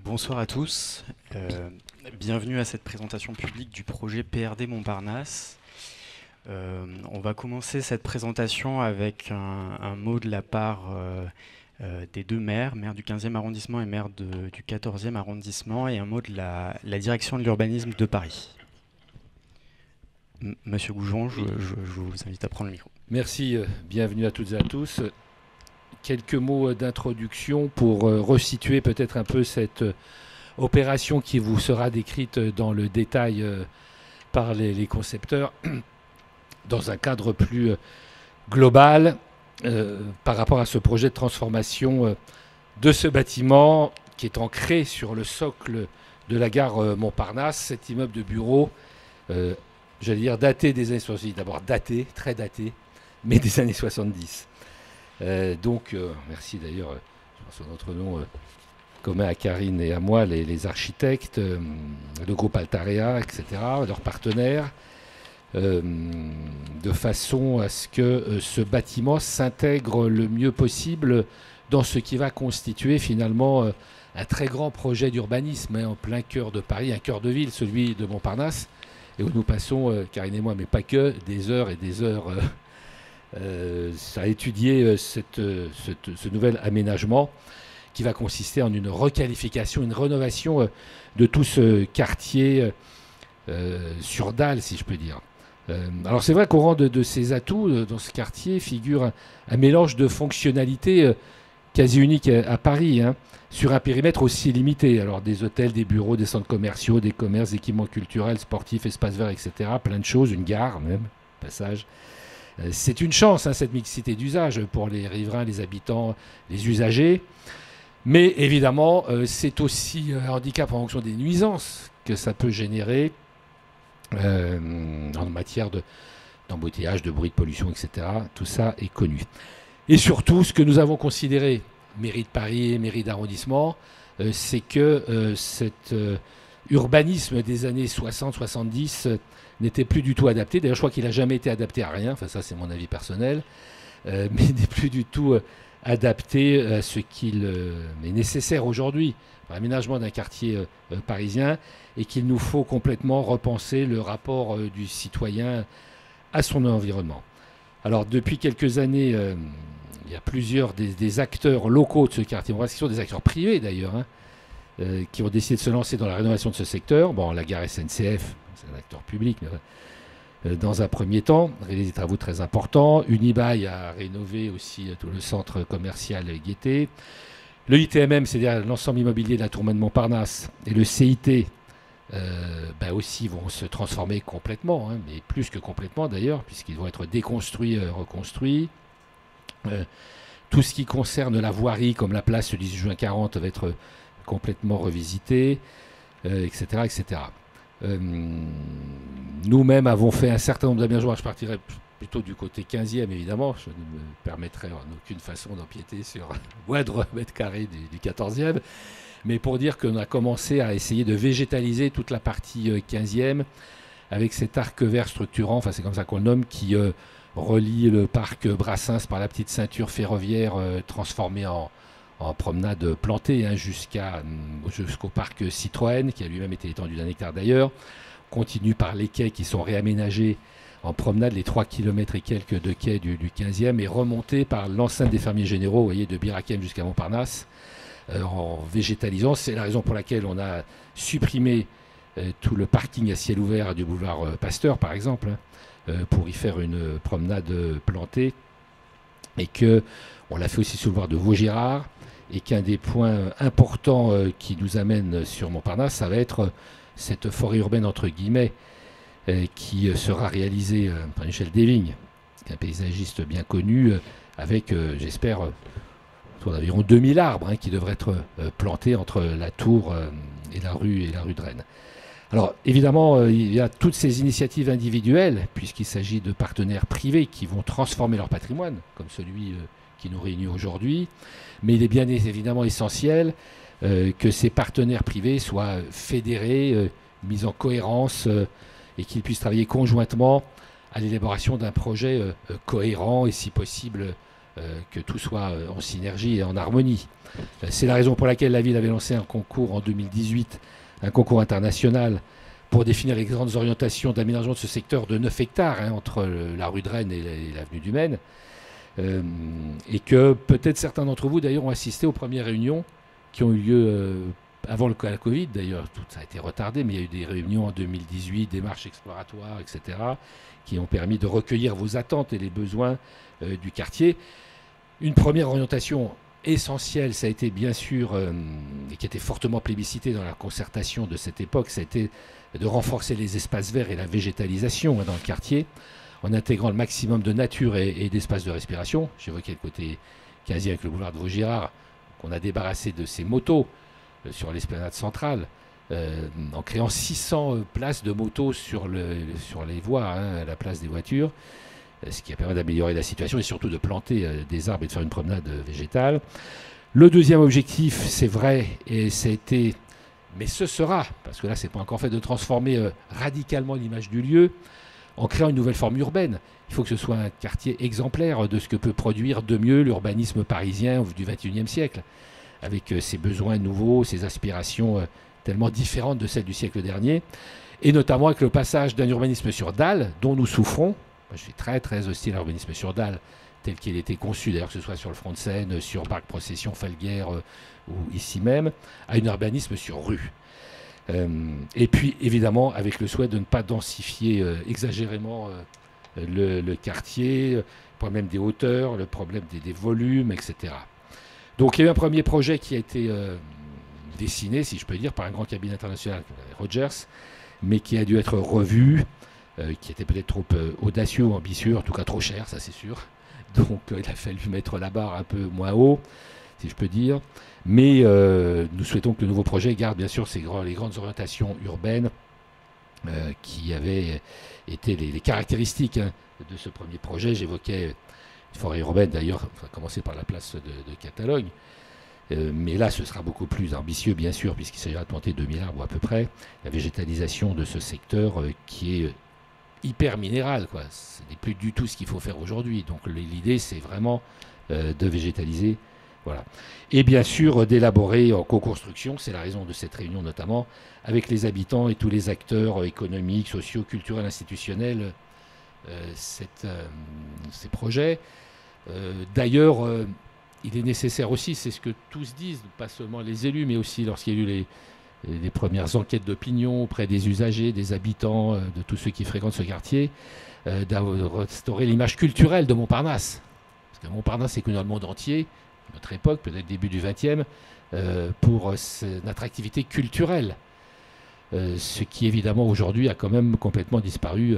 Bonsoir à tous. Bienvenue à cette présentation publique du projet PRD Montparnasse. On va commencer cette présentation avec un mot de la part des deux maires du 15e arrondissement et maire du 14e arrondissement, et un mot de la direction de l'urbanisme de Paris. Monsieur Goujon, je vous invite à prendre le micro. Merci, bienvenue à toutes et à tous. Quelques mots d'introduction pour resituer peut-être un peu cette opération qui vous sera décrite dans le détail par les concepteurs dans un cadre plus global par rapport à ce projet de transformation de ce bâtiment qui est ancré sur le socle de la gare Montparnasse, cet immeuble de bureaux, j'allais dire daté des années 70, d'abord daté, très daté, mais des années 70. Merci d'ailleurs, je pense à notre nom commun à Karine et à moi, les architectes, le groupe Altarea, etc., leurs partenaires, de façon à ce que ce bâtiment s'intègre le mieux possible dans ce qui va constituer finalement un très grand projet d'urbanisme en plein cœur de Paris, un cœur de ville, celui de Montparnasse, et où nous passons, Karine et moi, mais pas que, des heures et des heures à étudier ce nouvel aménagement qui va consister en une requalification, une rénovation de tout ce quartier sur dalle, si je peux dire. Alors c'est vrai qu'au rang de ces atouts, dans ce quartier, figure un mélange de fonctionnalités quasi unique à Paris, sur un périmètre aussi limité. Alors des hôtels, des bureaux, des centres commerciaux, des commerces, des équipements culturels, sportifs, espaces verts, etc. Plein de choses, une gare même, passage. C'est une chance, cette mixité d'usage pour les riverains, les habitants, les usagers. Mais évidemment, c'est aussi un handicap en fonction des nuisances que ça peut générer en matière d'embouteillage, de bruit, de pollution, etc. Tout ça est connu. Et surtout, ce que nous avons considéré, mairie de Paris et mairie d'arrondissement, c'est que cet urbanisme des années 60-70 n'était plus du tout adapté. D'ailleurs, je crois qu'il n'a jamais été adapté à rien. Enfin, ça, c'est mon avis personnel. Mais n'est plus du tout adapté à ce qu'il est nécessaire aujourd'hui pour l'aménagement d'un quartier parisien, et qu'il nous faut complètement repenser le rapport du citoyen à son environnement. Alors, depuis quelques années, il y a plusieurs des acteurs locaux de ce quartier, qui sont des acteurs privés d'ailleurs, qui ont décidé de se lancer dans la rénovation de ce secteur. Bon, la gare SNCF, c'est un acteur public, dans un premier temps, réaliser des travaux très importants. Unibail a rénové aussi tout le centre commercial Gaîté. Le ITMM, c'est-à-dire l'ensemble immobilier de la Tour Montparnasse, et le CIT aussi vont se transformer complètement, mais plus que complètement d'ailleurs, puisqu'ils vont être déconstruits, reconstruits. Tout ce qui concerne la voirie, comme la place du 18 juin 40, va être complètement revisité, etc. etc. Nous-mêmes avons fait un certain nombre d'aménagements. Je partirai plutôt du côté 15e, évidemment. Je ne me permettrai en aucune façon d'empiéter sur moindre mètre carré du 14e. Mais pour dire qu'on a commencé à essayer de végétaliser toute la partie 15e avec cet arc vert structurant, enfin c'est comme ça qu'on le nomme, qui relie le parc Brassens par la petite ceinture ferroviaire transformée en promenade plantée jusqu'au parc Citroën, qui a lui-même été étendu d'1 hectare d'ailleurs. Continue par les quais qui sont réaménagés en promenade, les 3 km et quelques de quais du 15e, et remonté par l'enceinte des fermiers généraux, vous voyez, de Bir Hakeim jusqu'à Montparnasse, en végétalisant. C'est la raison pour laquelle on a supprimé tout le parking à ciel ouvert du boulevard Pasteur, par exemple, pour y faire une promenade plantée, et qu'on l'a fait aussi sur le boulevard de Vaugirard, et qu'un des points importants qui nous amène sur Montparnasse, ça va être cette forêt urbaine, entre guillemets, qui sera réalisée par Michel Desvignes, qui est un paysagiste bien connu, avec, j'espère, environ 2000 arbres qui devraient être plantés entre la tour et la rue de Rennes. Alors évidemment, il y a toutes ces initiatives individuelles, puisqu'il s'agit de partenaires privés qui vont transformer leur patrimoine, comme celui qui nous réunit aujourd'hui. Mais il est bien évidemment essentiel que ces partenaires privés soient fédérés, mis en cohérence, et qu'ils puissent travailler conjointement à l'élaboration d'un projet cohérent et si possible que tout soit en synergie et en harmonie. C'est la raison pour laquelle la ville avait lancé un concours en 2018, un concours international pour définir les grandes orientations d'aménagement de ce secteur de 9 hectares entre la rue de Rennes et l'avenue du Maine. Et que peut-être certains d'entre vous d'ailleurs ont assisté aux premières réunions qui ont eu lieu avant la Covid. D'ailleurs, tout ça a été retardé, mais il y a eu des réunions en 2018, des marches exploratoires, etc., qui ont permis de recueillir vos attentes et les besoins du quartier. Une première orientation essentielle, ça a été bien sûr, et qui était fortement plébiscitée dans la concertation de cette époque, ça a été de renforcer les espaces verts et la végétalisation dans le quartier, en intégrant le maximum de nature et d'espaces de respiration. J'évoquais le côté quasi avec le boulevard de Vaugirard, qu'on a débarrassé de ces motos sur l'esplanade centrale, en créant 600 places de motos sur les voies, à la place des voitures, ce qui a permis d'améliorer la situation et surtout de planter des arbres et de faire une promenade végétale. Le deuxième objectif, c'est vrai, et ça a été, mais ce sera, parce que là c'est pas encore fait, de transformer radicalement l'image du lieu en créant une nouvelle forme urbaine. Il faut que ce soit un quartier exemplaire de ce que peut produire de mieux l'urbanisme parisien du XXIe siècle, avec ses besoins nouveaux, ses aspirations tellement différentes de celles du siècle dernier, et notamment avec le passage d'un urbanisme sur dalle, dont nous souffrons. Moi, je suis très très hostile à l'urbanisme sur dalle, tel qu'il était conçu, d'ailleurs que ce soit sur le front de Seine, sur Parc Procession, Falguière, ou ici même, à un urbanisme sur rue. Et puis évidemment avec le souhait de ne pas densifier exagérément le quartier, le problème des hauteurs, le problème des volumes, etc. Donc il y a eu un premier projet qui a été dessiné, si je peux dire, par un grand cabinet international, Rogers, mais qui a dû être revu, qui était peut-être trop audacieux ou ambitieux, en tout cas trop cher, ça c'est sûr. Donc il a fallu mettre la barre un peu moins haut, si je peux dire. Mais nous souhaitons que le nouveau projet garde bien sûr les grandes orientations urbaines qui avaient été les caractéristiques de ce premier projet. J'évoquais une forêt urbaine d'ailleurs, on va commencer par la place de Catalogne. Mais là, ce sera beaucoup plus ambitieux, bien sûr, puisqu'il s'agira de planter 2000 arbres à peu près. La végétalisation de ce secteur qui est hyper minéral, quoi. Ce n'est plus du tout ce qu'il faut faire aujourd'hui. Donc l'idée, c'est vraiment de végétaliser. Voilà. Et bien sûr, d'élaborer en co-construction, c'est la raison de cette réunion notamment, avec les habitants et tous les acteurs économiques, sociaux, culturels, institutionnels, ces projets. D'ailleurs, il est nécessaire aussi, c'est ce que tous disent, pas seulement les élus, mais aussi lorsqu'il y a eu les premières enquêtes d'opinion auprès des usagers, des habitants, de tous ceux qui fréquentent ce quartier, de restaurer l'image culturelle de Montparnasse. Parce que Montparnasse est connu dans le monde entier, notre époque, peut-être début du XXe, pour son attractivité culturelle. Ce qui évidemment aujourd'hui a quand même complètement disparu,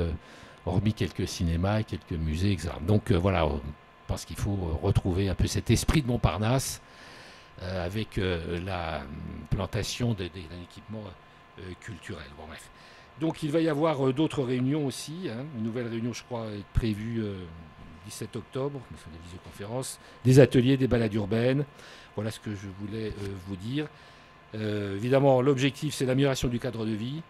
hormis quelques cinémas, quelques musées, etc. Donc voilà, je pense qu'il faut retrouver un peu cet esprit de Montparnasse avec la plantation d'un équipement culturel. Bon, bref. Donc il va y avoir d'autres réunions aussi. Une nouvelle réunion, je crois, est prévue 17 octobre, c'est des visioconférences, des ateliers, des balades urbaines. Voilà ce que je voulais vous dire. Évidemment, l'objectif, c'est l'amélioration du cadre de vie.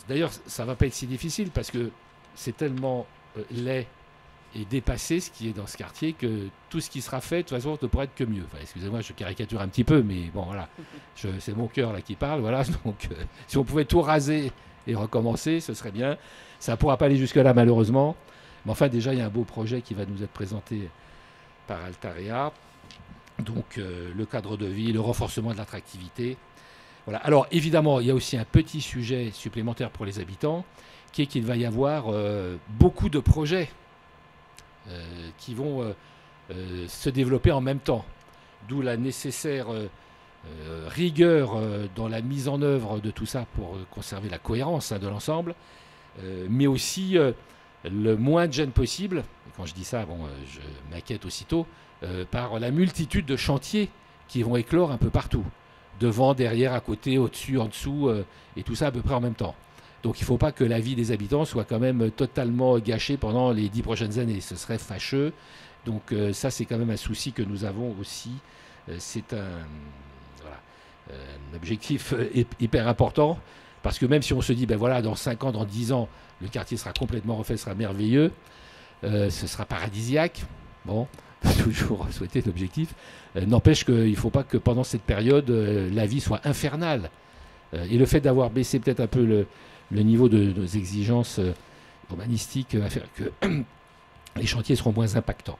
D'ailleurs, ça ne va pas être si difficile parce que c'est tellement laid et dépassé ce qui est dans ce quartier que tout ce qui sera fait, de toute façon, ne pourra être que mieux. Enfin, excusez-moi, je caricature un petit peu, mais bon, voilà. C'est mon cœur là qui parle. Voilà. Donc, si on pouvait tout raser et recommencer, ce serait bien. Ça ne pourra pas aller jusque-là, malheureusement. Mais enfin, déjà, il y a un beau projet qui va nous être présenté par Altarea. Donc, le cadre de vie, le renforcement de l'attractivité. Voilà. Alors, évidemment, il y a aussi un petit sujet supplémentaire pour les habitants, qui est qu'il va y avoir beaucoup de projets qui vont se développer en même temps. D'où la nécessaire rigueur dans la mise en œuvre de tout ça pour conserver la cohérence de l'ensemble, mais aussi le moins de gêne possible. Et quand je dis ça, je m'inquiète aussitôt par la multitude de chantiers qui vont éclore un peu partout, devant, derrière, à côté, au-dessus, en dessous, et tout ça à peu près en même temps. Donc il ne faut pas que la vie des habitants soit quand même totalement gâchée pendant les 10 prochaines années. Ce serait fâcheux. Donc ça, c'est quand même un souci que nous avons aussi. C'est un objectif hyper important. Parce que même si on se dit, dans 5 ans, dans 10 ans, le quartier sera complètement refait, sera merveilleux, ce sera paradisiaque. Bon, toujours souhaiter l'objectif. N'empêche qu'il ne faut pas que pendant cette période, la vie soit infernale. Et le fait d'avoir baissé peut-être un peu le niveau de nos exigences urbanistiques va faire que les chantiers seront moins impactants.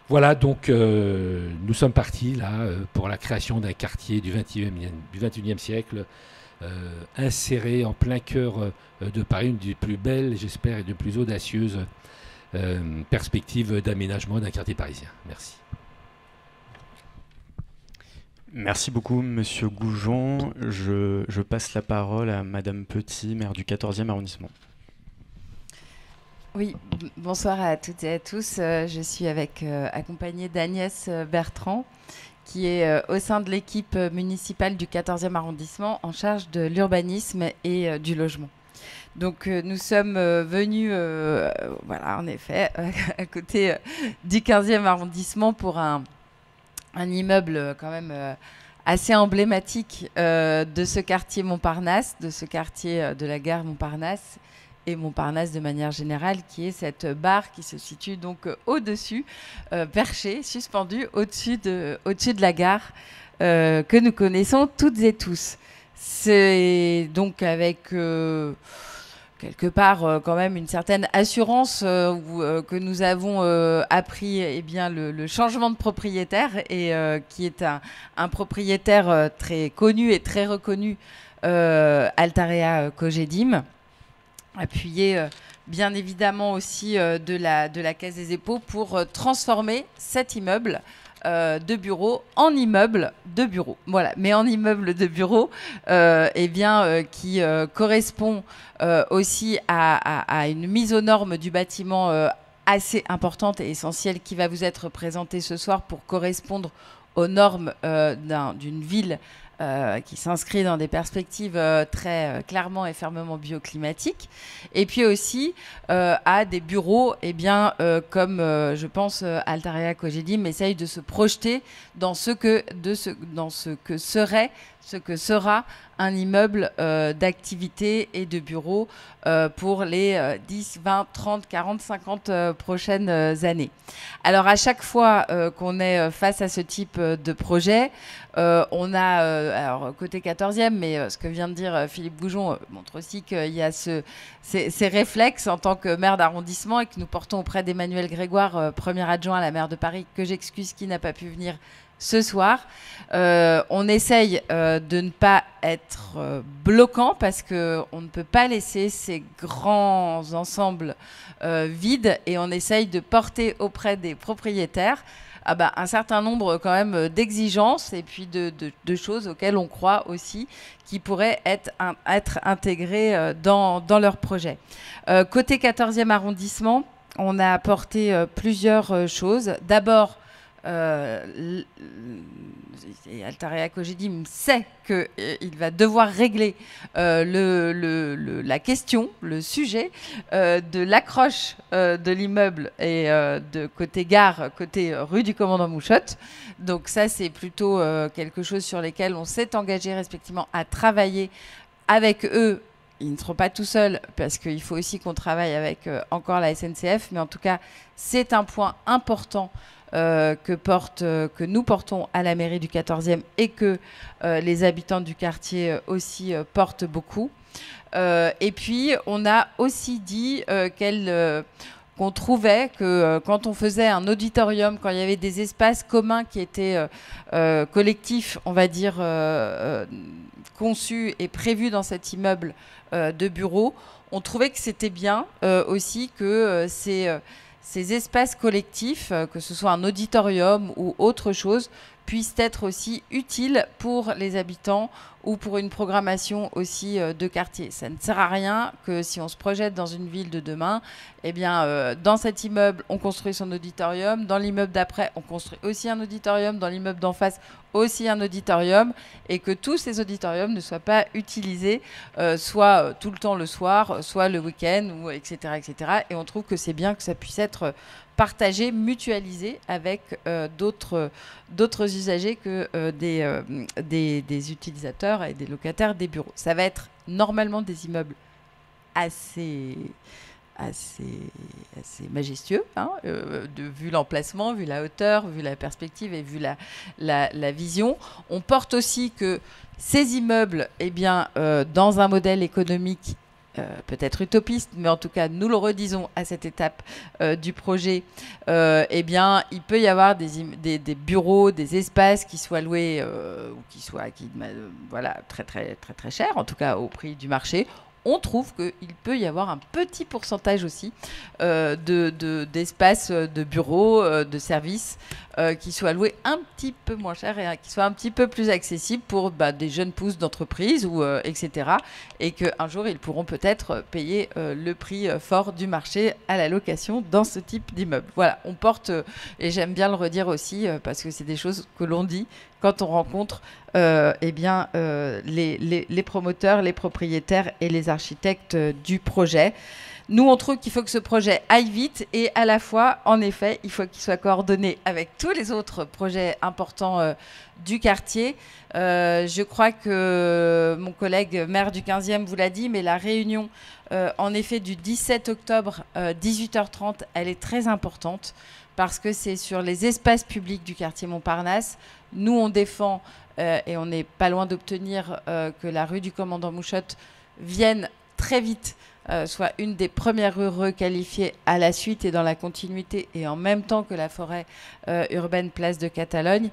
Voilà, donc nous sommes partis là pour la création d'un quartier du XXIe siècle, inséré en plein cœur de Paris, une des plus belles, j'espère, et des plus audacieuses perspectives d'aménagement d'un quartier parisien. Merci. Merci beaucoup, Monsieur Goujon. Je passe la parole à Madame Petit, maire du 14e arrondissement. Oui, bonsoir à toutes et à tous. Je suis accompagnée d'Agnès Bertrand, qui est au sein de l'équipe municipale du 14e arrondissement en charge de l'urbanisme et du logement. Donc nous sommes venus, voilà, en effet, à côté du 15e arrondissement pour un immeuble quand même assez emblématique de ce quartier Montparnasse, de ce quartier de la gare Montparnasse, et Montparnasse de manière générale, qui est cette barre qui se situe donc au-dessus, perchée, suspendue au-dessus de la gare que nous connaissons toutes et tous. C'est donc avec quelque part quand même une certaine assurance que nous avons appris le changement de propriétaire, et qui est un propriétaire très connu et très reconnu, Altarea Cogedim, appuyé bien évidemment aussi de la Caisse des Dépôts pour transformer cet immeuble de bureaux en immeuble de bureaux. Voilà, mais en immeuble de bureaux, qui correspond aussi à une mise aux normes du bâtiment assez importante et essentielle qui va vous être présentée ce soir pour correspondre aux normes d'une ville qui s'inscrit dans des perspectives très clairement et fermement bioclimatiques, et puis aussi à des bureaux, comme je pense Altarea Cogedim essaye de se projeter dans ce que sera un immeuble d'activité et de bureaux pour les 10, 20, 30, 40, 50 prochaines années. Alors à chaque fois qu'on est face à ce type de projet, on a, alors côté 14e, mais ce que vient de dire Philippe Goujon montre aussi qu'il y a ces réflexes en tant que maire d'arrondissement, et que nous portons auprès d'Emmanuel Grégoire, premier adjoint à la maire de Paris, que j'excuse, qui n'a pas pu venir ce soir. On essaye de ne pas être bloquant, parce qu'on ne peut pas laisser ces grands ensembles vides, et on essaye de porter auprès des propriétaires un certain nombre quand même d'exigences, et puis de choses auxquelles on croit aussi, qui pourraient être intégrées dans leur projet. Côté 14e arrondissement, on a apporté plusieurs choses. D'abord, Altarea Cogedim sait qu'il va devoir régler la question, le sujet de l'accroche de l'immeuble et de côté gare, côté rue du Commandant Mouchotte. Donc ça, c'est plutôt quelque chose sur lequel on s'est engagé respectivement à travailler avec eux. Ils ne seront pas tout seuls, parce qu'il faut aussi qu'on travaille avec encore la SNCF, mais en tout cas, c'est un point important que nous portons à la mairie du 14e, et que les habitants du quartier aussi portent beaucoup. Et puis, on a aussi dit qu'on trouvait que quand on faisait un auditorium, quand il y avait des espaces communs qui étaient collectifs, on va dire, conçus et prévus dans cet immeuble de bureaux, on trouvait que c'était bien aussi que ces espaces collectifs, que ce soit un auditorium ou autre chose, puissent être aussi utiles pour les habitants ou pour une programmation aussi de quartier. Ça ne sert à rien que, si on se projette dans une ville de demain, dans cet immeuble, on construit son auditorium, dans l'immeuble d'après, on construit aussi un auditorium, dans l'immeuble d'en face, aussi un auditorium, et que tous ces auditoriums ne soient pas utilisés soit tout le temps le soir, soit le week-end, ou etc., etc. Et on trouve que c'est bien que ça puisse être partagé, mutualisé avec d'autres usagers que des utilisateurs et des locataires des bureaux. Ça va être normalement des immeubles assez assez majestueux, hein, vu l'emplacement, vu la hauteur, vu la perspective et vu la vision. On porte aussi que ces immeubles, eh bien, dans un modèle économique peut-être utopiste, mais en tout cas, nous le redisons à cette étape du projet, eh bien, il peut y avoir des bureaux, des espaces qui soient loués ou qui soient voilà, très, très, très, très chers, en tout cas au prix du marché. On trouve qu'il peut y avoir un petit pourcentage aussi d'espaces de bureaux, de services qui soient loués un petit peu moins cher et qui soient un petit peu plus accessibles pour des jeunes pousses d'entreprise, etc. Et qu'un jour, ils pourront peut-être payer le prix fort du marché à la location dans ce type d'immeuble. Voilà, on porte, et j'aime bien le redire aussi, parce que c'est des choses que l'on dit quand on rencontre les promoteurs, les propriétaires et les architectes du projet. Nous, on trouve qu'il faut que ce projet aille vite et à la fois, en effet, il faut qu'il soit coordonné avec tous les autres projets importants du quartier. Je crois que mon collègue maire du 15e vous l'a dit, mais la réunion, en effet, du 17 octobre, 18h30, elle est très importante parce que c'est sur les espaces publics du quartier Montparnasse. Nous, on défend, et on n'est pas loin d'obtenir que la rue du Commandant Mouchotte vienne très vite, soit une des premières rues requalifiées à la suite et dans la continuité, et en même temps que la forêt urbaine Place de Catalogne.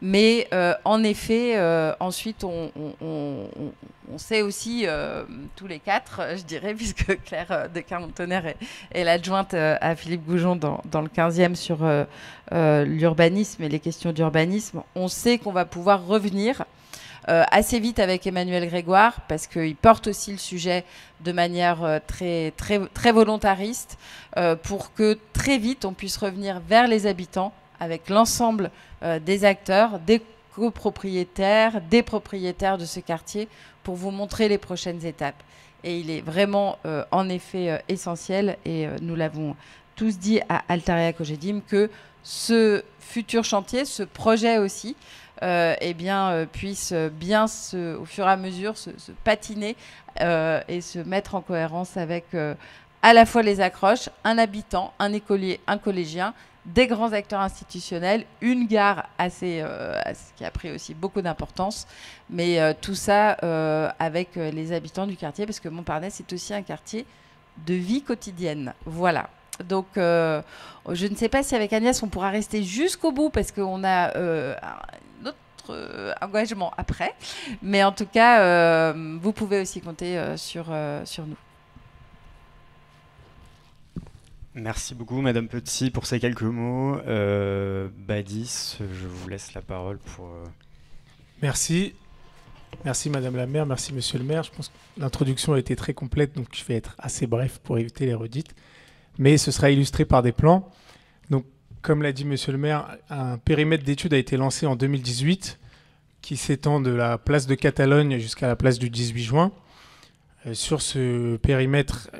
Mais en effet, ensuite, on sait aussi, tous les quatre, je dirais, puisque Claire de Carmontonnerre est l'adjointe à Philippe Goujon dans le 15e sur l'urbanisme et les questions d'urbanisme, on sait qu'on va pouvoir revenir assez vite avec Emmanuel Grégoire, parce qu'il porte aussi le sujet de manière très, très, très volontariste, pour que très vite, on puisse revenir vers les habitants avec l'ensemble des acteurs, des copropriétaires, des propriétaires de ce quartier, pour vous montrer les prochaines étapes. Et il est vraiment, en effet, essentiel, et nous l'avons tous dit à Altaria Cogedim, que ce futur chantier, ce projet aussi, puisse bien, au fur et à mesure, se patiner et se mettre en cohérence avec à la fois les accroches, un habitant, un écolier, un collégien, des grands acteurs institutionnels, une gare qui a pris aussi beaucoup d'importance, mais tout ça avec les habitants du quartier, parce que Montparnasse est aussi un quartier de vie quotidienne. Voilà. Donc, je ne sais pas si avec Agnès, on pourra rester jusqu'au bout, parce qu'on a un autre engagement après. Mais en tout cas, vous pouvez aussi compter sur nous. Merci beaucoup, Madame Petit, pour ces quelques mots. Badis, je vous laisse la parole pour... Merci. Merci, Madame la maire. Merci, Monsieur le maire. Je pense que l'introduction a été très complète, donc je vais être assez bref pour éviter les redites. Mais ce sera illustré par des plans. Donc, comme l'a dit Monsieur le maire, un périmètre d'étude a été lancé en 2018 qui s'étend de la place de Catalogne jusqu'à la place du 18 juin. Sur ce périmètre,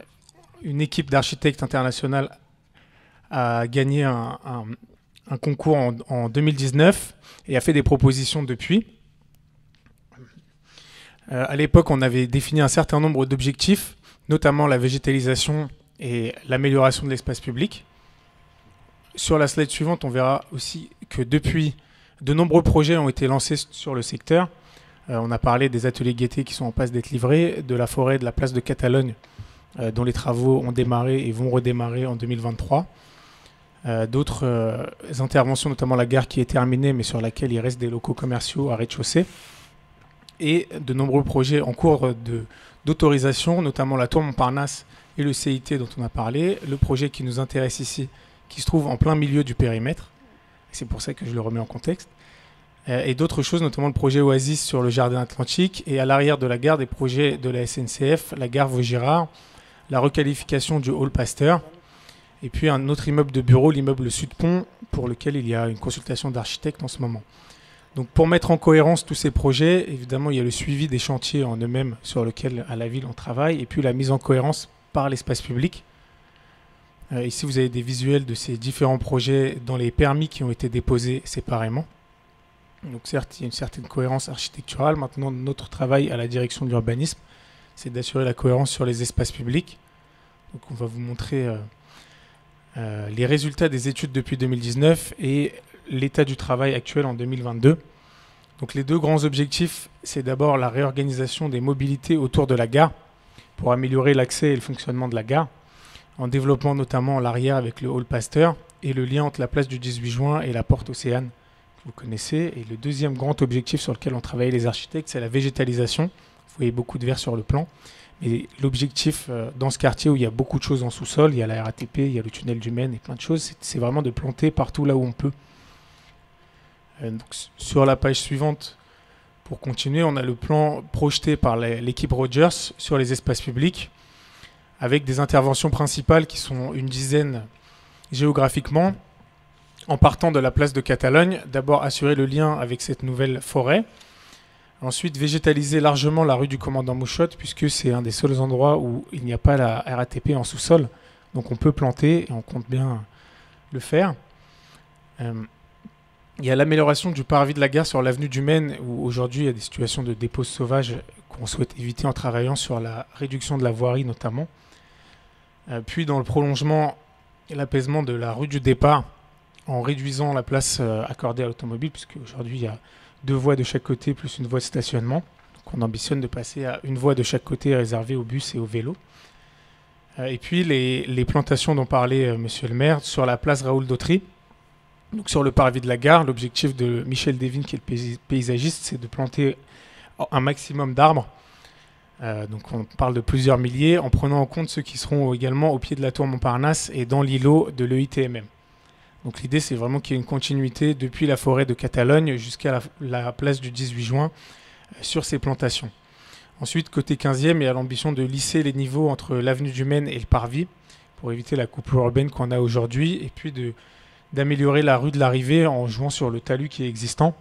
une équipe d'architectes internationaux a gagné un concours en 2019 et a fait des propositions depuis. À l'époque, on avait défini un certain nombre d'objectifs, notamment la végétalisation et l'amélioration de l'espace public. Sur la slide suivante, on verra aussi que depuis, de nombreux projets ont été lancés sur le secteur. On a parlé des ateliers gaieté qui sont en passe d'être livrés, de la forêt de la place de Catalogne, dont les travaux ont démarré et vont redémarrer en 2023. D'autres interventions, notamment la gare qui est terminée, mais sur laquelle il reste des locaux commerciaux à rez-de-chaussée. Et de nombreux projets en cours d'autorisation, notamment la tour Montparnasse et le CIT dont on a parlé. Le projet qui nous intéresse ici, qui se trouve en plein milieu du périmètre. C'est pour ça que je le remets en contexte. Et d'autres choses, notamment le projet Oasis sur le jardin atlantique. Et à l'arrière de la gare, des projets de la SNCF, la gare Vaugirard, la requalification du hall Pasteur. Et puis un autre immeuble de bureau, l'immeuble Sud-Pont, pour lequel il y a une consultation d'architectes en ce moment. Donc pour mettre en cohérence tous ces projets, évidemment, il y a le suivi des chantiers en eux-mêmes sur lesquels à la ville on travaille, et puis la mise en cohérence par l'espace public. Ici, vous avez des visuels de ces différents projets dans les permis qui ont été déposés séparément. Donc certes, il y a une certaine cohérence architecturale. Maintenant, notre travail à la direction de l'urbanisme, c'est d'assurer la cohérence sur les espaces publics. Donc on va vous montrer les résultats des études depuis 2019 et l'état du travail actuel en 2022. Donc les deux grands objectifs, c'est d'abord la réorganisation des mobilités autour de la gare pour améliorer l'accès et le fonctionnement de la gare, en développant notamment l'arrière avec le hall Pasteur et le lien entre la place du 18 juin et la porte Océane, que vous connaissez. Et le deuxième grand objectif sur lequel ont travaillé les architectes, c'est la végétalisation. Vous voyez beaucoup de verre sur le plan. Mais l'objectif dans ce quartier où il y a beaucoup de choses en sous-sol, il y a la RATP, il y a le tunnel du Maine et plein de choses, c'est vraiment de planter partout là où on peut. Donc, sur la page suivante, pour continuer, on a le plan projeté par l'équipe Rogers sur les espaces publics, avec des interventions principales qui sont une dizaine géographiquement, en partant de la place de Catalogne. D'abord assurer le lien avec cette nouvelle forêt. Ensuite, végétaliser largement la rue du Commandant Mouchotte, puisque c'est un des seuls endroits où il n'y a pas la RATP en sous-sol. Donc on peut planter et on compte bien le faire. Il y a l'amélioration du parvis de la gare sur l'avenue du Maine, où aujourd'hui il y a des situations de dépose sauvage qu'on souhaite éviter en travaillant sur la réduction de la voirie notamment. Puis dans le prolongement et l'apaisement de la rue du départ, en réduisant la place accordée à l'automobile, puisque aujourd'hui il y a 2 voies de chaque côté plus une voie de stationnement. Donc on ambitionne de passer à une voie de chaque côté réservée aux bus et aux vélos. Et puis les plantations dont parlait monsieur le maire sur la place Raoul Dautry. Donc sur le parvis de la gare, l'objectif de Michel Devine, qui est le paysagiste, c'est de planter un maximum d'arbres. Donc on parle de plusieurs milliers, en prenant en compte ceux qui seront également au pied de la tour Montparnasse et dans l'îlot de l'EITMM. Donc l'idée, c'est vraiment qu'il y ait une continuité depuis la forêt de Catalogne jusqu'à la place du 18 juin sur ces plantations. Ensuite, côté 15e, il y a l'ambition de lisser les niveaux entre l'avenue du Maine et le parvis pour éviter la coupe urbaine qu'on a aujourd'hui, et puis d'améliorer la rue de l'arrivée en jouant sur le talus qui est existant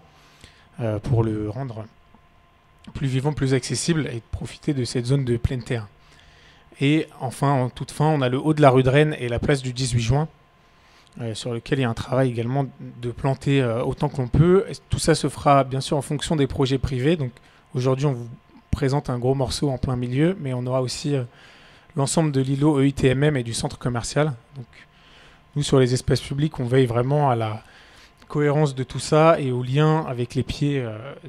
pour le rendre plus vivant, plus accessible et de profiter de cette zone de pleine terre. Et enfin, en toute fin, on a le haut de la rue de Rennes et la place du 18 juin, sur lequel il y a un travail également de planter autant qu'on peut. Et tout ça se fera bien sûr en fonction des projets privés. Donc aujourd'hui, on vous présente un gros morceau en plein milieu, mais on aura aussi l'ensemble de l'îlot EITMM et du centre commercial. Donc nous, sur les espaces publics, on veille vraiment à la cohérence de tout ça et au lien avec les pieds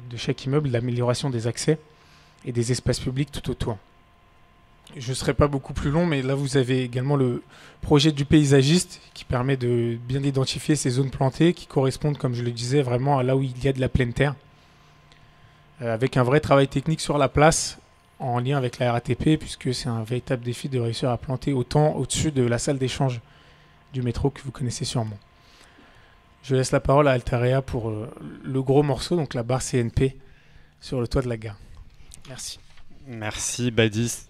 de chaque immeuble, l'amélioration des accès et des espaces publics tout autour. Je ne serai pas beaucoup plus long, mais là vous avez également le projet du paysagiste qui permet de bien identifier ces zones plantées qui correspondent, comme je le disais, vraiment à là où il y a de la pleine terre, avec un vrai travail technique sur la place en lien avec la RATP, puisque c'est un véritable défi de réussir à planter autant au-dessus de la salle d'échange du métro que vous connaissez sûrement. Je laisse la parole à Altarea pour le gros morceau, donc la barre CNP sur le toit de la gare. Merci. Merci Badis.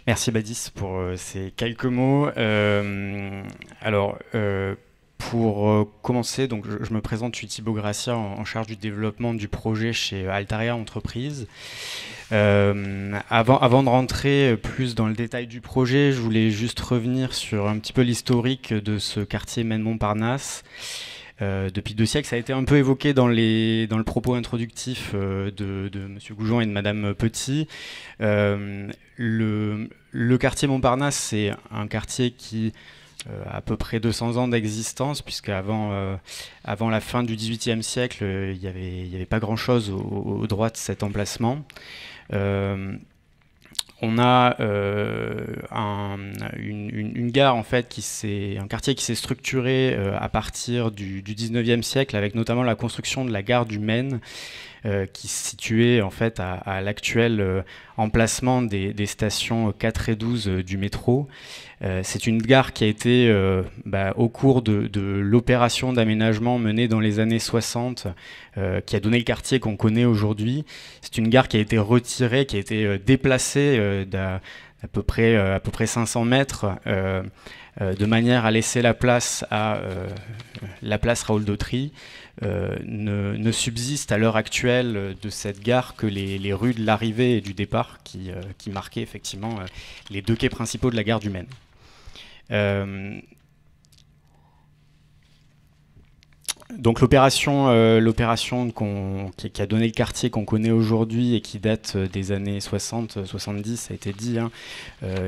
Merci Badis pour ces quelques mots. Pour commencer, donc je me présente, je suis Thibaut Gracia, en charge du développement du projet chez Altarea Entreprises. Avant de rentrer plus dans le détail du projet, je voulais juste revenir sur un petit peu l'historique de ce quartier Maine-Montparnasse. Depuis 2 siècles, ça a été un peu évoqué dans le propos introductif de M. Goujon et de Mme Petit. Le quartier Montparnasse, c'est un quartier qui a à peu près 200 ans d'existence, puisqu'avant la fin du XVIIIe siècle, il n'y avait pas grand-chose au droit de cet emplacement. On a une gare en fait un quartier qui s'est structuré à partir du 19e siècle, avec notamment la construction de la gare du Maine, qui se situait en fait à l'actuel emplacement des stations 4 et 12 du métro. C'est une gare qui a été, au cours de l'opération d'aménagement menée dans les années 60, qui a donné le quartier qu'on connaît aujourd'hui. C'est une gare qui a été retirée, qui a été déplacée d'à peu près 500 mètres, de manière à laisser la place à la place Raoul Dautry. Ne subsiste à l'heure actuelle de cette gare que les rues de l'arrivée et du départ qui marquaient effectivement les 2 quais principaux de la gare du Maine. Donc l'opération qui a donné le quartier qu'on connaît aujourd'hui et qui date des années 60-70, ça a été dit, hein.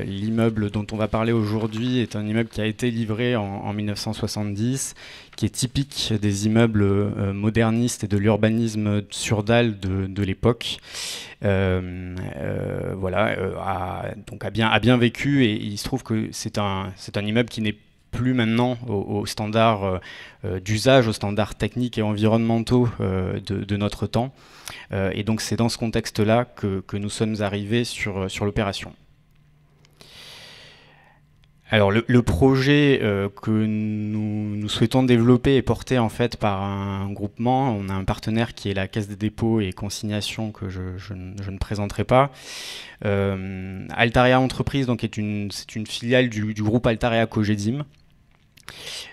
L'immeuble dont on va parler aujourd'hui est un immeuble qui a été livré en 1970, qui est typique des immeubles modernistes et de l'urbanisme sur dalle de l'époque. Donc a bien vécu, et il se trouve que c'est un immeuble qui n'est plus maintenant aux standards d'usage, aux standards techniques et environnementaux de notre temps. Et donc c'est dans ce contexte-là que nous sommes arrivés sur l'opération. Alors le projet que nous souhaitons développer est porté en fait par un groupement. On a un partenaire qui est la Caisse des dépôts et consignations que je ne présenterai pas. Altarea Entreprise, donc c'est une filiale du groupe Altarea Cogedim.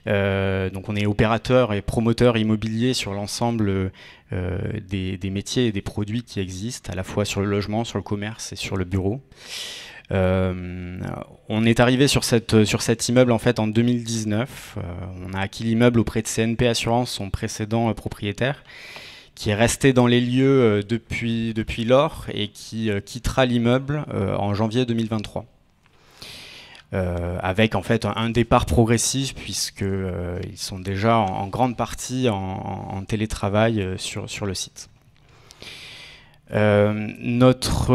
Donc on est opérateur et promoteur immobilier sur l'ensemble des métiers et des produits qui existent, à la fois sur le logement, sur le commerce et sur le bureau. On est arrivé sur cet immeuble en fait en 2019. On a acquis l'immeuble auprès de CNP Assurance, son précédent propriétaire, qui est resté dans les lieux depuis lors et qui quittera l'immeuble en janvier 2023. Avec en fait un départ progressif, puisque ils sont déjà en grande partie en télétravail sur le site. Notre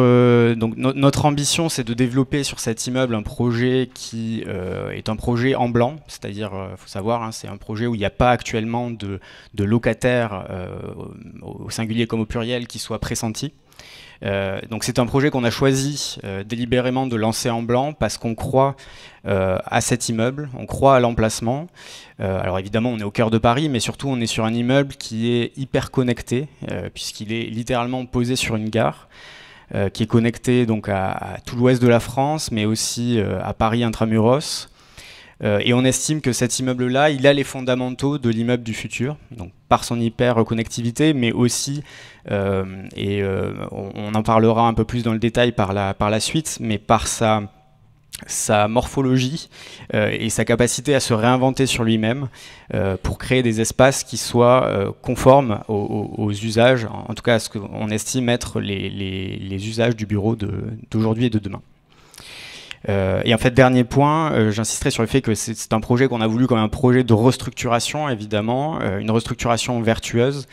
ambition, c'est de développer sur cet immeuble un projet qui est un projet en blanc, c'est-à-dire, faut savoir, hein, c'est un projet où il n'y a pas actuellement de locataires, au singulier comme au pluriel, qui soient pressentis. Donc c'est un projet qu'on a choisi délibérément de lancer en blanc parce qu'on croit à cet immeuble, on croit à l'emplacement. Alors évidemment on est au cœur de Paris, mais surtout on est sur un immeuble qui est hyper connecté puisqu'il est littéralement posé sur une gare qui est connecté donc à tout l'ouest de la France, mais aussi à Paris intramuros. Et on estime que cet immeuble-là, il a les fondamentaux de l'immeuble du futur, donc par son hyper-connectivité, mais aussi, on en parlera un peu plus dans le détail par la suite, mais par sa morphologie et sa capacité à se réinventer sur lui-même pour créer des espaces qui soient conformes aux usages, en tout cas à ce qu'on estime être les usages du bureau d'aujourd'hui et de demain. Et en fait, dernier point, j'insisterai sur le fait que c'est un projet qu'on a voulu comme un projet de restructuration, évidemment, une restructuration vertueuse.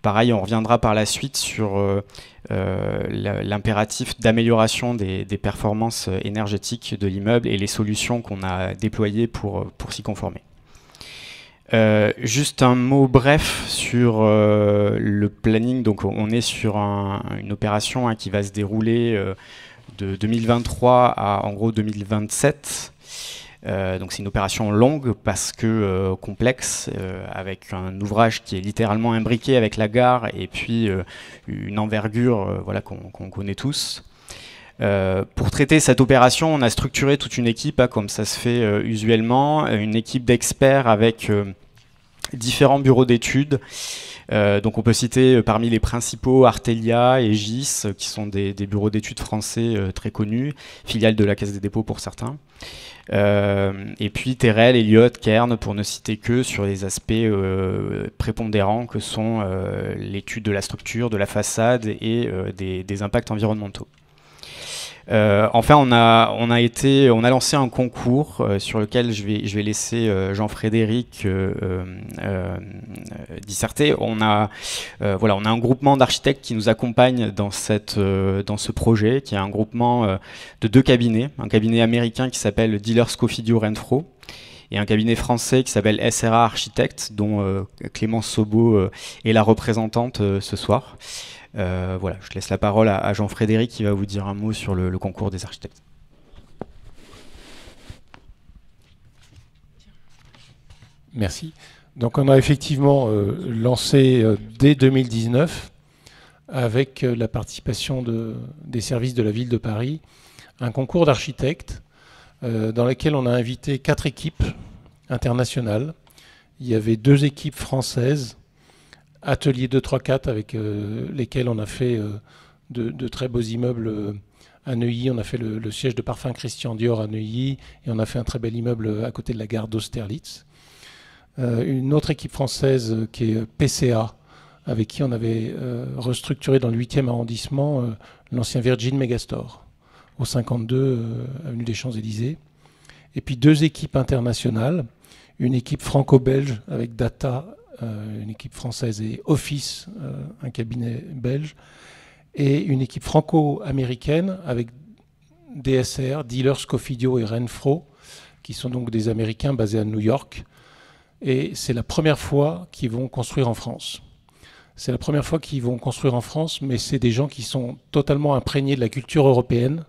Pareil, on reviendra par la suite sur l'impératif d'amélioration des performances énergétiques de l'immeuble et les solutions qu'on a déployées pour s'y conformer. Juste un mot bref sur le planning. Donc, on est sur une opération qui va se dérouler de 2023 à en gros 2027. Donc c'est une opération longue parce que complexe, avec un ouvrage qui est littéralement imbriqué avec la gare et puis une envergure voilà, qu'on connaît tous. Pour traiter cette opération, on a structuré toute une équipe, comme ça se fait usuellement, une équipe d'experts avec différents bureaux d'études. Donc on peut citer parmi les principaux Artelia et GIS, qui sont des bureaux d'études français très connus, filiales de la Caisse des dépôts pour certains. Et puis Terrel, Elliott, Kern, pour ne citer que sur les aspects prépondérants que sont l'étude de la structure, de la façade et des impacts environnementaux. Enfin, on a lancé un concours sur lequel je vais laisser Jean-Frédéric disserter. On a un groupement d'architectes qui nous accompagne dans ce projet, qui est un groupement de 2 cabinets, un cabinet américain qui s'appelle Dealers Coffidio Renfro et un cabinet français qui s'appelle SRA Architects, dont Clémence Sobo est la représentante ce soir. Voilà, je laisse la parole à Jean-Frédéric qui va vous dire un mot sur le concours des architectes. Merci. Donc on a effectivement lancé dès 2019, avec la participation des services de la ville de Paris, un concours d'architectes dans lequel on a invité 4 équipes internationales. Il y avait 2 équipes françaises, Atelier 234, avec lesquels on a fait de très beaux immeubles à Neuilly. On a fait le siège de parfum Christian Dior à Neuilly et on a fait un très bel immeuble à côté de la gare d'Austerlitz. une autre équipe française qui est PCA, avec qui on avait restructuré dans le 8e arrondissement l'ancien Virgin Megastore, au 52 avenue des Champs-Élysées. Et puis 2 équipes internationales, une équipe franco-belge avec Data, une équipe française, et Office, un cabinet belge, et une équipe franco-américaine avec DSR, Dealers, Cofidio et Renfro, qui sont donc des Américains basés à New York. Et c'est la première fois qu'ils vont construire en France. C'est la première fois qu'ils vont construire en France, mais c'est des gens qui sont totalement imprégnés de la culture européenne.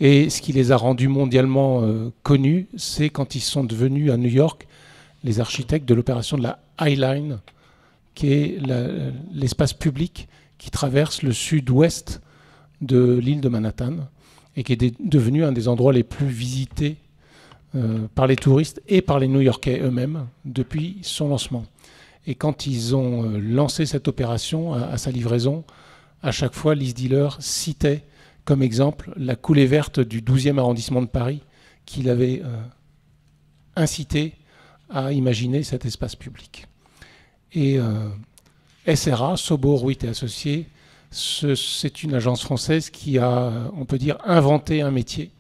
Et ce qui les a rendus mondialement connus, c'est quand ils sont devenus à New York les architectes de l'opération de la High Line, qui est l'espace public qui traverse le sud-ouest de l'île de Manhattan et qui est devenu un des endroits les plus visités par les touristes et par les New-Yorkais eux-mêmes depuis son lancement. Et quand ils ont lancé cette opération à sa livraison, à chaque fois, Lease Dealer citait comme exemple la coulée verte du 12e arrondissement de Paris qu'il avait incité à imaginer cet espace public. Et SRA, Sobo, Ruit et Associés, c'est une agence française qui a, on peut dire, inventé un métier,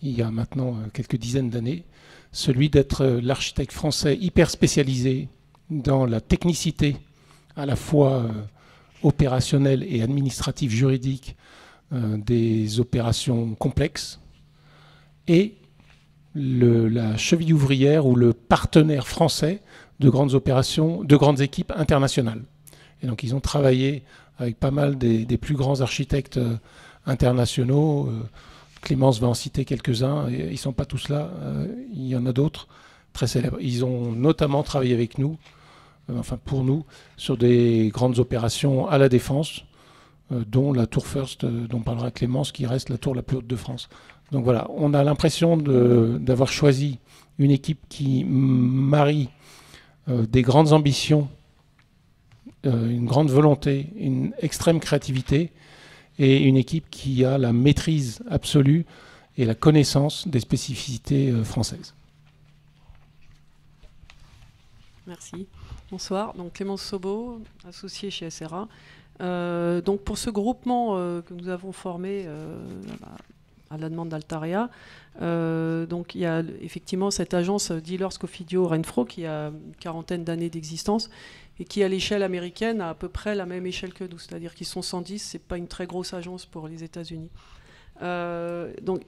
il y a maintenant quelques dizaines d'années, celui d'être l'architecte français hyper spécialisé dans la technicité, à la fois opérationnelle et administrative juridique, des opérations complexes, et la cheville ouvrière ou le partenaire français de grandes opérations, de grandes équipes internationales. Et donc ils ont travaillé avec pas mal des plus grands architectes internationaux. Clémence va en citer quelques-uns, et ils ne sont pas tous là, il y en a d'autres très célèbres. Ils ont notamment travaillé avec nous, enfin pour nous, sur des grandes opérations à la Défense, dont la Tour First, dont parlera Clémence, qui reste la tour la plus haute de France. Donc voilà, on a l'impression d'avoir choisi une équipe qui marie des grandes ambitions, une grande volonté, une extrême créativité, et une équipe qui a la maîtrise absolue et la connaissance des spécificités françaises. Merci. Bonsoir. Donc Clémence Sobo, associée chez SRA. Donc pour ce groupement que nous avons formé à la demande d'Altaria, donc il y a effectivement cette agence Dealers, Cofidio, Renfro qui a une quarantaine d'années d'existence et qui à l'échelle américaine a à peu près la même échelle que nous, c'est-à-dire qu'ils sont 110, c'est pas une très grosse agence pour les États-Unis. Donc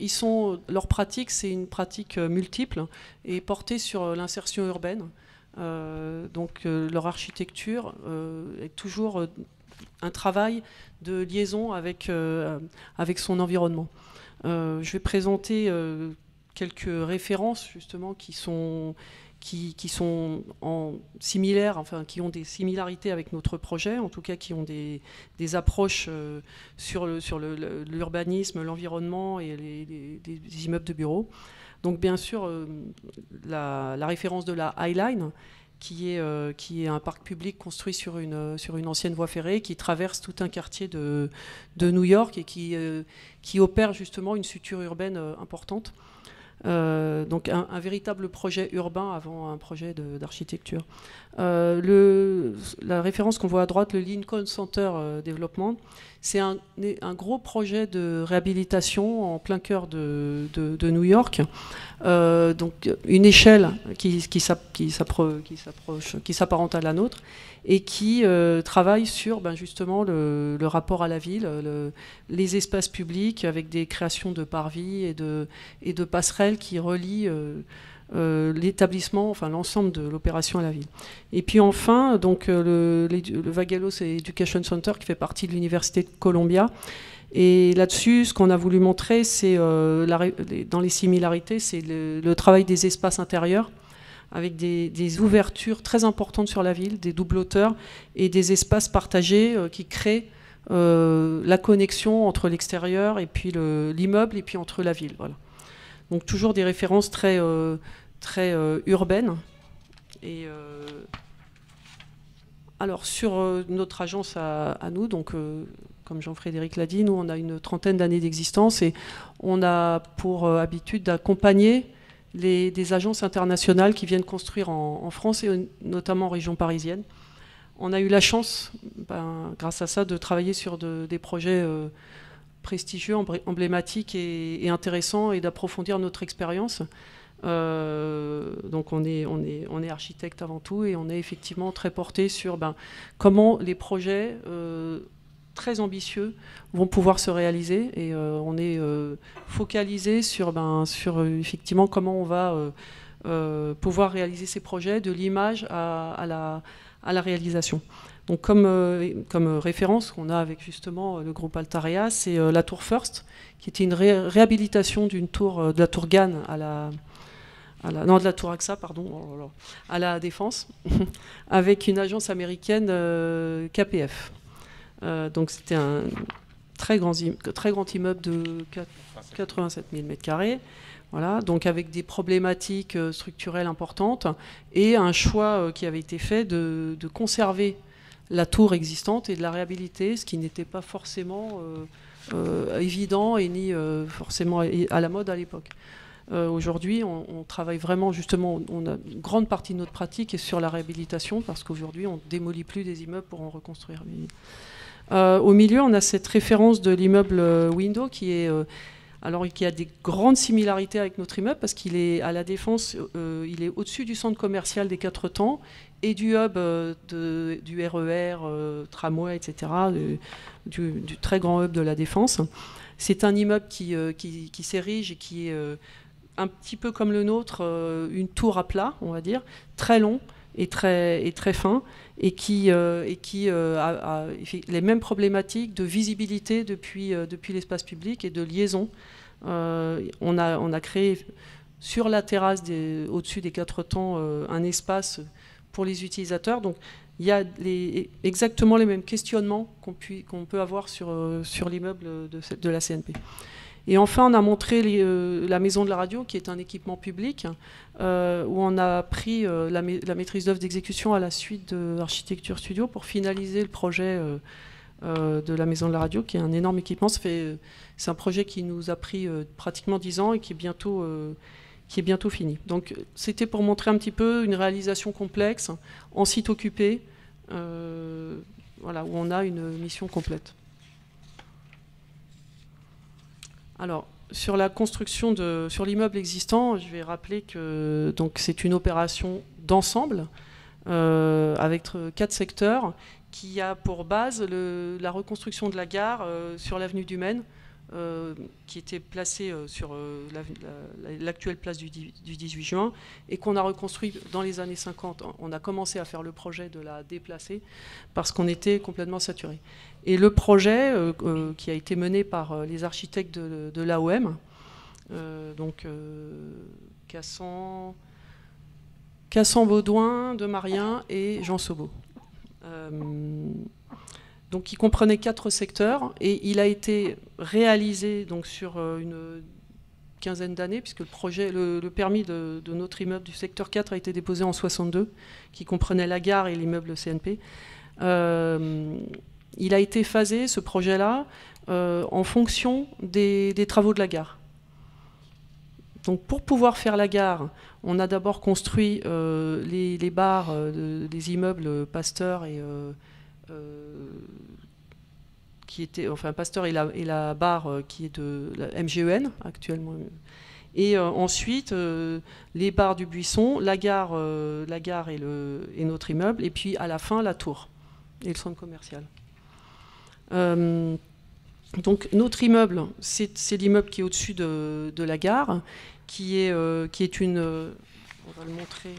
leur pratique, c'est une pratique multiple et portée sur l'insertion urbaine. Donc leur architecture est toujours un travail de liaison avec son environnement. Je vais présenter quelques références justement qui sont similaires, enfin qui ont des similarités avec notre projet, en tout cas qui ont des approches sur l'urbanisme, l'environnement et les immeubles de bureaux. Donc bien sûr la référence de la High Line, qui est un parc public construit sur une ancienne voie ferrée qui traverse tout un quartier de New York et qui opère justement une suture urbaine importante. Donc un véritable projet urbain avant un projet d'architecture. La référence qu'on voit à droite, le Lincoln Center Development, c'est un gros projet de réhabilitation en plein cœur de New York. Donc une échelle qui s'apparente à la nôtre et qui travaille sur justement le rapport à la ville, les espaces publics avec des créations de parvis et de passerelles qui relient l'établissement, enfin l'ensemble de l'opération à la ville. Et puis enfin, donc le Vagelos Education Center qui fait partie de l'Université de Columbia. Et là-dessus, ce qu'on a voulu montrer, c'est dans les similarités, c'est le travail des espaces intérieurs, avec des ouvertures très importantes sur la ville, des doubles hauteurs et des espaces partagés qui créent la connexion entre l'extérieur et puis l'immeuble et puis entre la ville. Voilà. Donc toujours des références très urbaines. Et alors sur notre agence à nous, donc comme Jean-Frédéric l'a dit, nous on a une trentaine d'années d'existence et on a pour habitude d'accompagner des agences internationales qui viennent construire en France et notamment en région parisienne. On a eu la chance, grâce à ça, de travailler sur des projets prestigieux, emblématiques et intéressants et d'approfondir notre expérience. Donc on est architecte avant tout et on est effectivement très porté sur comment les projets très ambitieux vont pouvoir se réaliser et on est focalisé sur effectivement comment on va pouvoir réaliser ces projets de l'image à la réalisation. Donc comme référence qu'on a avec justement le groupe Altarea, c'est la tour First, qui était une réhabilitation d'une tour, de la tour Gann de la tour AXA, pardon, à la Défense, avec une agence américaine KPF. Donc c'était un très grand immeuble de 87 000 m². Voilà, donc avec des problématiques structurelles importantes et un choix qui avait été fait de conserver la tour existante et de la réhabiliter, ce qui n'était pas forcément évident et ni forcément à la mode à l'époque. Aujourd'hui, on travaille vraiment, justement, on a une grande partie de notre pratique est sur la réhabilitation parce qu'aujourd'hui, on ne démolit plus des immeubles pour en reconstruire. Au milieu, on a cette référence de l'immeuble Window qui a des grandes similarités avec notre immeuble parce qu'il est à la Défense, il est au-dessus du centre commercial des Quatre Temps et du hub du RER, tramway, etc., du très grand hub de la Défense. C'est un immeuble qui s'érige et qui est un petit peu comme le nôtre, une tour à plat, on va dire, très long et très fin, et qui a les mêmes problématiques de visibilité depuis l'espace public et de liaison. On a créé sur la terrasse au-dessus des Quatre Temps un espace pour les utilisateurs. Donc il y a exactement les mêmes questionnements qu'on peut avoir sur l'immeuble de la CNP. Et enfin, on a montré la maison de la radio, qui est un équipement public, où on a pris la maîtrise d'œuvre d'exécution à la suite de Architecture Studio pour finaliser le projet de la maison de la radio, qui est un énorme équipement. C'est un projet qui nous a pris pratiquement 10 ans et qui est bientôt fini. Donc c'était pour montrer un petit peu une réalisation complexe, en site occupé, où on a une mission complète. Alors, sur la construction sur l'immeuble existant, je vais rappeler que c'est une opération d'ensemble avec 4 secteurs qui a pour base la reconstruction de la gare sur l'avenue du Maine, qui était placée sur l'actuelle place du 18 juin et qu'on a reconstruit dans les années 50. On a commencé à faire le projet de la déplacer parce qu'on était complètement saturé. Et le projet qui a été mené par les architectes de l'AOM, Cassan-Baudouin, Demarien et Jean Sobo. Donc il comprenait 4 secteurs et il a été réalisé sur une quinzaine d'années, puisque le permis de notre immeuble du secteur 4 a été déposé en 62, qui comprenait la gare et l'immeuble CNP. Il a été phasé, ce projet-là, en fonction des travaux de la gare. Donc pour pouvoir faire la gare, on a d'abord construit les bars des immeubles Pasteur et Pasteur et la barre qui est de la MGEN actuellement. Et ensuite les bars du Buisson, la gare et notre immeuble, et puis à la fin la tour et le centre commercial. Donc notre immeuble, c'est l'immeuble qui est au-dessus de la gare, qui est une, on va le montrer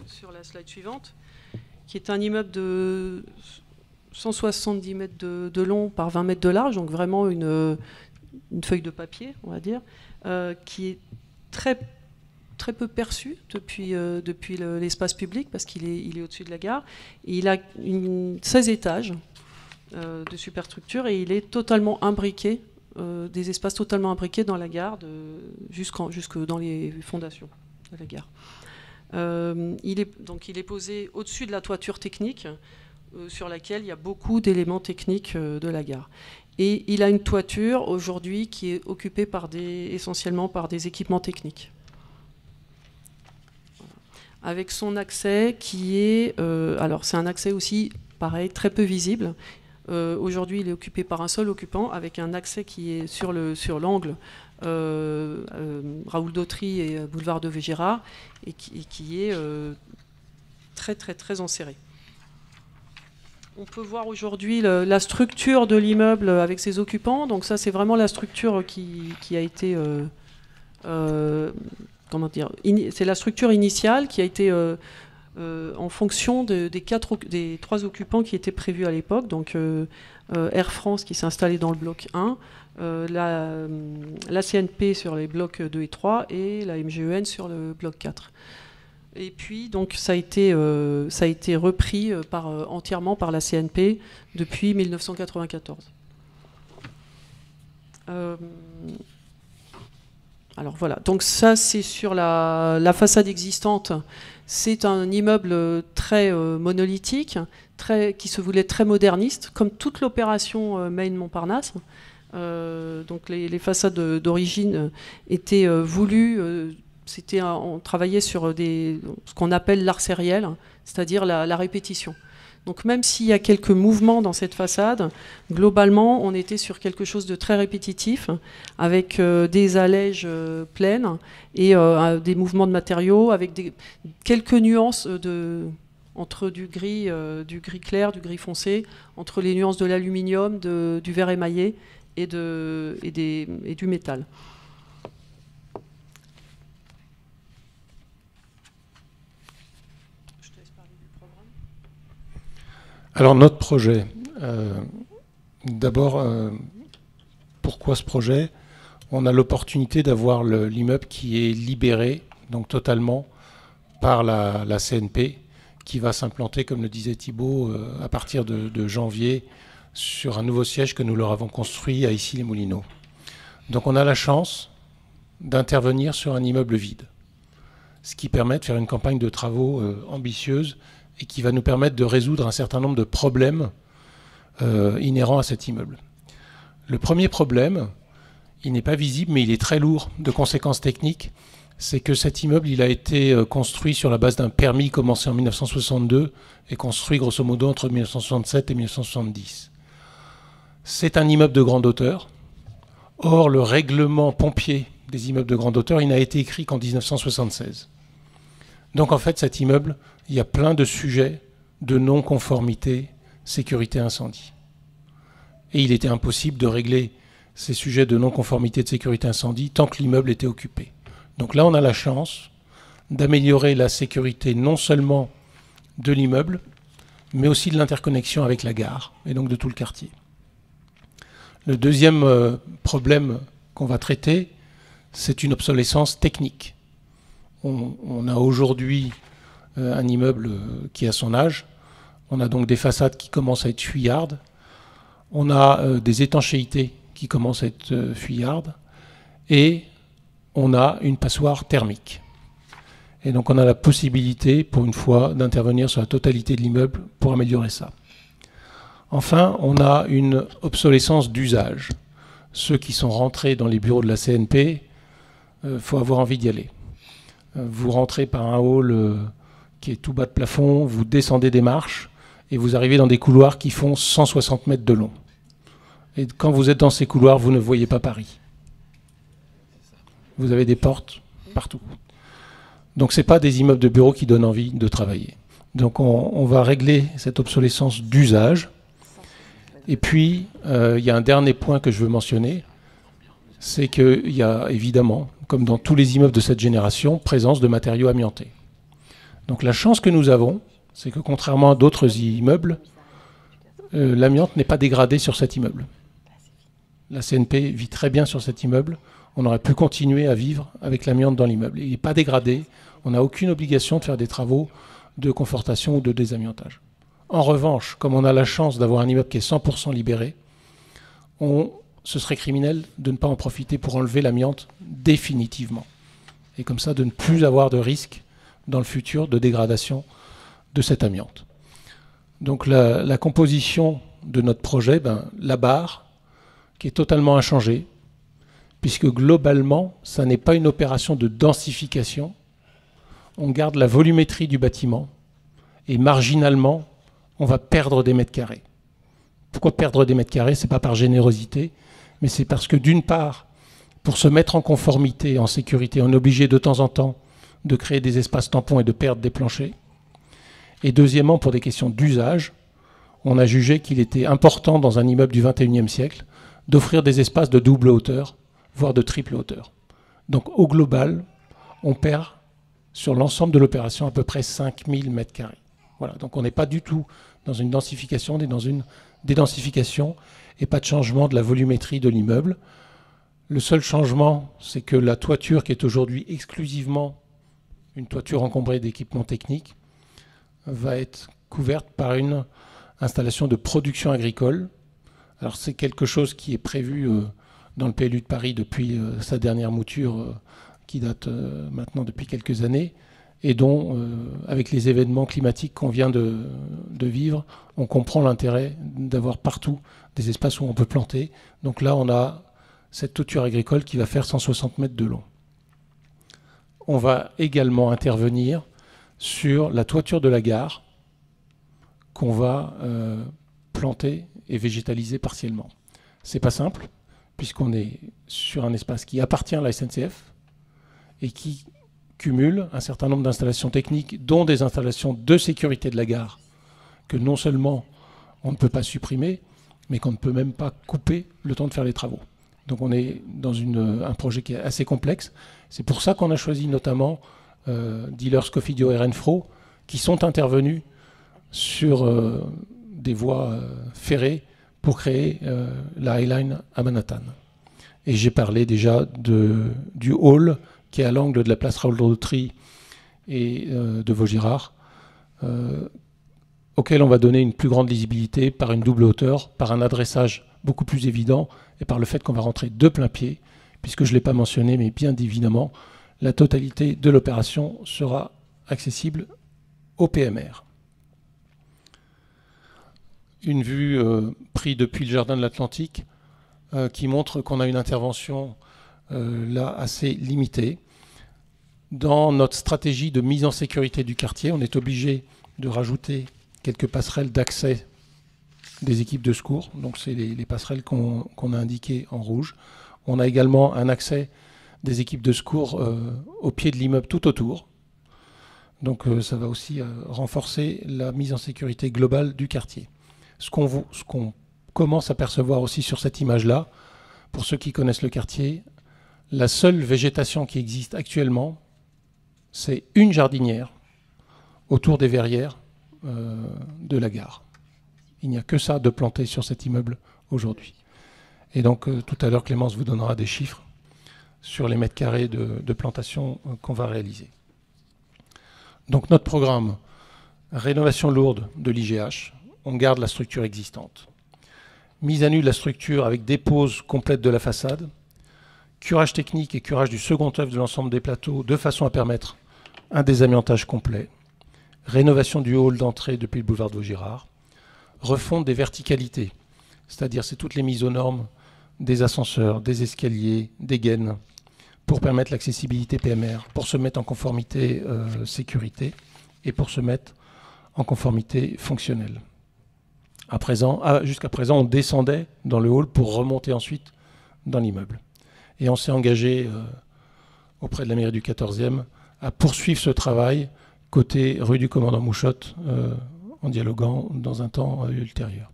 sur la slide suivante, qui est un immeuble de 170 mètres de long par 20 mètres de large, donc vraiment une feuille de papier, on va dire, qui est très, très peu perçu depuis l'espace public, parce qu'il est au-dessus de la gare. Et il a 16 étages de superstructure, et il est totalement imbriqué, des espaces totalement imbriqués dans la gare, jusque dans les fondations de la gare. Il est posé au-dessus de la toiture technique, sur laquelle il y a beaucoup d'éléments techniques de la gare. Et il a une toiture aujourd'hui qui est occupée essentiellement par des équipements techniques. avec son accès qui est... alors c'est un accès aussi, pareil, très peu visible. Aujourd'hui, il est occupé par un seul occupant, avec un accès qui est sur l'angle Raoul Dautry et boulevard de Vaugirard, et qui est très, très, très enserré. On peut voir aujourd'hui la structure de l'immeuble avec ses occupants. Donc ça, c'est vraiment la structure qui a été... comment dire, c'est la structure initiale qui a été en fonction des 3 occupants qui étaient prévus à l'époque. Donc Air France qui s'est installé dans le bloc 1, la CNP sur les blocs 2 et 3 et la MGEN sur le bloc 4. Et puis donc ça a été repris entièrement par la CNP depuis 1994. Alors voilà, donc ça c'est sur la façade existante. C'est un immeuble très monolithique, qui se voulait très moderniste, comme toute l'opération Main Montparnasse. Donc les façades d'origine étaient voulues. On travaillait sur ce qu'on appelle l'art sériel, c'est-à-dire la répétition. Donc même s'il y a quelques mouvements dans cette façade, globalement, on était sur quelque chose de très répétitif, avec des allèges pleines et des mouvements de matériaux, avec quelques nuances entre du gris clair, du gris foncé, entre les nuances de l'aluminium, du verre émaillé et du métal. Alors notre projet, d'abord, pourquoi ce projet? On a l'opportunité d'avoir l'immeuble qui est libéré, donc totalement, par la CNP, qui va s'implanter, comme le disait Thibault, à partir de janvier, sur un nouveau siège que nous leur avons construit à Issy-les-Moulineaux. Donc on a la chance d'intervenir sur un immeuble vide, ce qui permet de faire une campagne de travaux ambitieuse, et qui va nous permettre de résoudre un certain nombre de problèmes inhérents à cet immeuble. Le premier problème, il n'est pas visible, mais il est très lourd de conséquences techniques, c'est que cet immeuble il a été construit sur la base d'un permis commencé en 1962 et construit grosso modo entre 1967 et 1970. C'est un immeuble de grande hauteur. Or, le règlement pompier des immeubles de grande hauteur, il n'a été écrit qu'en 1976. Donc en fait, cet immeuble, il y a plein de sujets de non-conformité, sécurité incendie. Et il était impossible de régler ces sujets de non-conformité de sécurité incendie tant que l'immeuble était occupé. Donc là, on a la chance d'améliorer la sécurité non seulement de l'immeuble, mais aussi de l'interconnexion avec la gare, et donc de tout le quartier. Le deuxième problème qu'on va traiter, c'est une obsolescence technique. On a aujourd'hui un immeuble qui a son âge. On a donc des façades qui commencent à être fuyardes. On a des étanchéités qui commencent à être fuyardes. Et on a une passoire thermique. Et donc on a la possibilité, pour une fois, d'intervenir sur la totalité de l'immeuble pour améliorer ça. Enfin, on a une obsolescence d'usage. Ceux qui sont rentrés dans les bureaux de la CNP, faut avoir envie d'y aller. Vous rentrez par un hall qui est tout bas de plafond, vous descendez des marches et vous arrivez dans des couloirs qui font 160 mètres de long. Et quand vous êtes dans ces couloirs, vous ne voyez pas Paris. Vous avez des portes partout. Donc ce n'est pas des immeubles de bureaux qui donnent envie de travailler. Donc on va régler cette obsolescence d'usage. Et puis, il y a un dernier point que je veux mentionner, c'est qu'il y a évidemment, comme dans tous les immeubles de cette génération, présence de matériaux amiantés. Donc la chance que nous avons, c'est que contrairement à d'autres immeubles, l'amiante n'est pas dégradée sur cet immeuble. La CNP vit très bien sur cet immeuble. On aurait pu continuer à vivre avec l'amiante dans l'immeuble. Il n'est pas dégradé. On n'a aucune obligation de faire des travaux de confortation ou de désamiantage. En revanche, comme on a la chance d'avoir un immeuble qui est 100% libéré, ce serait criminel de ne pas en profiter pour enlever l'amiante définitivement. Et comme ça, de ne plus avoir de risque dans le futur de dégradation de cette amiante. Donc la composition de notre projet, la barre, qui est totalement inchangée, puisque globalement, ça n'est pas une opération de densification. on garde la volumétrie du bâtiment et marginalement, on va perdre des mètres carrés. Pourquoi perdre des mètres carrés? Ce n'est pas par générosité, mais c'est parce que d'une part, pour se mettre en conformité, en sécurité, on est obligé de temps en temps de créer des espaces tampons et de perdre des planchers. Et deuxièmement, pour des questions d'usage, on a jugé qu'il était important dans un immeuble du XXIe siècle d'offrir des espaces de double hauteur, voire de triple hauteur. Donc au global, on perd sur l'ensemble de l'opération à peu près 5000 mètres carrés. Voilà, donc on n'est pas du tout dans une densification, on est dans une dédensification et pas de changement de la volumétrie de l'immeuble. Le seul changement, c'est que la toiture, qui est aujourd'hui exclusivement une toiture encombrée d'équipements techniques, va être couverte par une installation de production agricole. Alors c'est quelque chose qui est prévu dans le PLU de Paris depuis sa dernière mouture qui date maintenant depuis quelques années et dont, avec les événements climatiques qu'on vient de vivre, on comprend l'intérêt d'avoir partout des espaces où on peut planter. Donc là, on a cette toiture agricole qui va faire 160 mètres de long. On va également intervenir sur la toiture de la gare qu'on va planter et végétaliser partiellement. C'est pas simple, puisqu'on est sur un espace qui appartient à la SNCF et qui cumule un certain nombre d'installations techniques, dont des installations de sécurité de la gare, que non seulement on ne peut pas supprimer, mais qu'on ne peut même pas couper le temps de faire les travaux. Donc on est dans un projet qui est assez complexe. C'est pour ça qu'on a choisi notamment Dealers, Cofidio et Renfro, qui sont intervenus sur des voies ferrées pour créer la High Line à Manhattan. Et j'ai parlé déjà du hall qui est à l'angle de la place Raoul-Dautry et de Vaugirard, auquel on va donner une plus grande lisibilité par une double hauteur, par un adressage beaucoup plus évident et par le fait qu'on va rentrer de plein pied, puisque je ne l'ai pas mentionné, mais bien évidemment, la totalité de l'opération sera accessible au PMR. Une vue prise depuis le jardin de l'Atlantique qui montre qu'on a une intervention là assez limitée. Dans notre stratégie de mise en sécurité du quartier, on est obligé de rajouter quelques passerelles d'accès des équipes de secours. Donc c'est les passerelles qu'on a indiquées en rouge. On a également un accès des équipes de secours au pied de l'immeuble tout autour. Donc ça va aussi renforcer la mise en sécurité globale du quartier. Ce qu'on commence à percevoir aussi sur cette image-là, pour ceux qui connaissent le quartier, la seule végétation qui existe actuellement, c'est une jardinière autour des verrières de la gare. Il n'y a que ça de planté sur cet immeuble aujourd'hui. Et donc tout à l'heure, Clémence vous donnera des chiffres sur les mètres carrés de plantation qu'on va réaliser. Donc notre programme, rénovation lourde de l'IGH, on garde la structure existante. Mise à nu de la structure avec dépose complète de la façade, curage technique et curage du second œuvre de l'ensemble des plateaux de façon à permettre un désamiantage complet, rénovation du hall d'entrée depuis le boulevard de Vaugirard, refonte des verticalités, c'est-à-dire c'est toutes les mises aux normes des ascenseurs, des escaliers, des gaines, pour permettre l'accessibilité PMR, pour se mettre en conformité sécurité et pour se mettre en conformité fonctionnelle. Jusqu'à présent, on descendait dans le hall pour remonter ensuite dans l'immeuble. Et on s'est engagé auprès de la mairie du 14e à poursuivre ce travail côté rue du Commandant Mouchotte en dialoguant dans un temps ultérieur.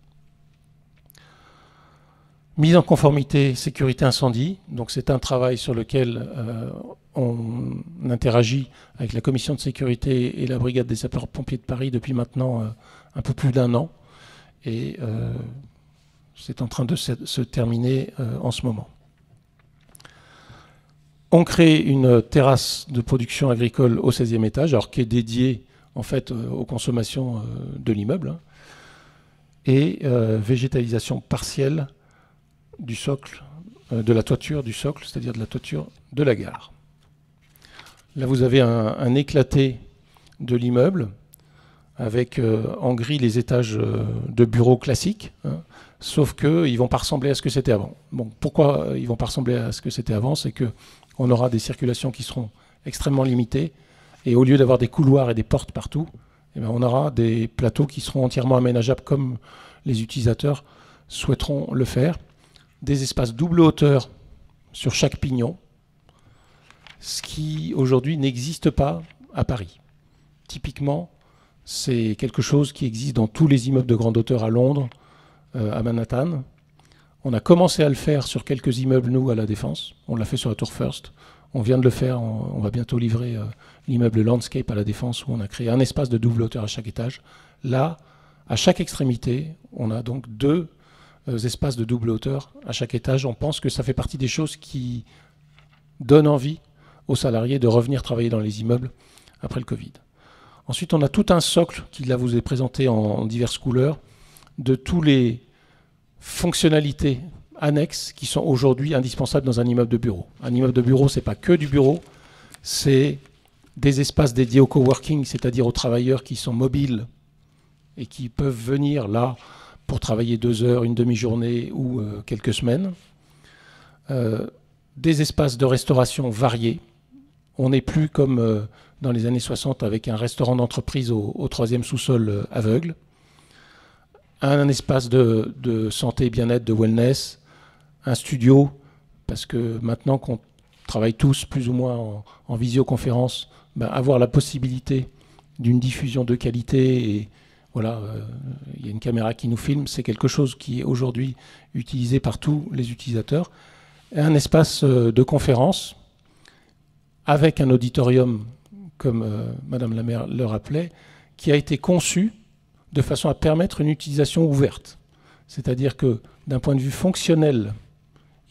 Mise en conformité sécurité incendie, donc c'est un travail sur lequel on interagit avec la commission de sécurité et la brigade des sapeurs-pompiers de Paris depuis maintenant un peu plus d'1 an. Et c'est en train de se terminer en ce moment. On crée une terrasse de production agricole au 16e étage, alors qui est dédiée en fait aux consommations de l'immeuble, hein, et végétalisation partielle du socle, de la toiture du socle, c'est-à-dire de la toiture de la gare. Là, vous avez un éclaté de l'immeuble, avec en gris les étages de bureaux classiques, hein, sauf qu'ils ne vont pas ressembler à ce que c'était avant. Bon, pourquoi ils ne vont pas ressembler à ce que c'était avant? C'est qu'on aura des circulations qui seront extrêmement limitées Et au lieu d'avoir des couloirs et des portes partout, eh bien, on aura des plateaux qui seront entièrement aménageables comme les utilisateurs souhaiteront le faire. Des espaces double hauteur sur chaque pignon, ce qui aujourd'hui n'existe pas à Paris. Typiquement, c'est quelque chose qui existe dans tous les immeubles de grande hauteur à Londres, à Manhattan. On a commencé à le faire sur quelques immeubles, nous, à La Défense. On l'a fait sur la Tour First. On vient de le faire, on va bientôt livrer l'immeuble Landscape à La Défense, où on a créé un espace de double hauteur à chaque étage. Là, à chaque extrémité, on a donc 2 espaces de double hauteur à chaque étage. On pense que ça fait partie des choses qui donnent envie aux salariés de revenir travailler dans les immeubles après le Covid. Ensuite, on a tout un socle qui là vous est présenté en diverses couleurs de tous les fonctionnalités annexes qui sont aujourd'hui indispensables dans un immeuble de bureau. Un immeuble de bureau, c'est pas que du bureau, c'est des espaces dédiés au coworking, c'est-à-dire aux travailleurs qui sont mobiles et qui peuvent venir là pour travailler 2 heures, une demi-journée ou quelques semaines. Des espaces de restauration variés. On n'est plus comme dans les années 60 avec un restaurant d'entreprise au 3e sous-sol aveugle. Un espace de santé, bien-être, de wellness. Un studio, parce que maintenant qu'on travaille tous plus ou moins en visioconférence, avoir la possibilité d'une diffusion de qualité et voilà, il y a une caméra qui nous filme, c'est quelque chose qui est aujourd'hui utilisé par tous les utilisateurs. Et un espace de conférence avec un auditorium, comme Madame la maire le rappelait, qui a été conçu de façon à permettre une utilisation ouverte. C'est-à-dire que d'un point de vue fonctionnel,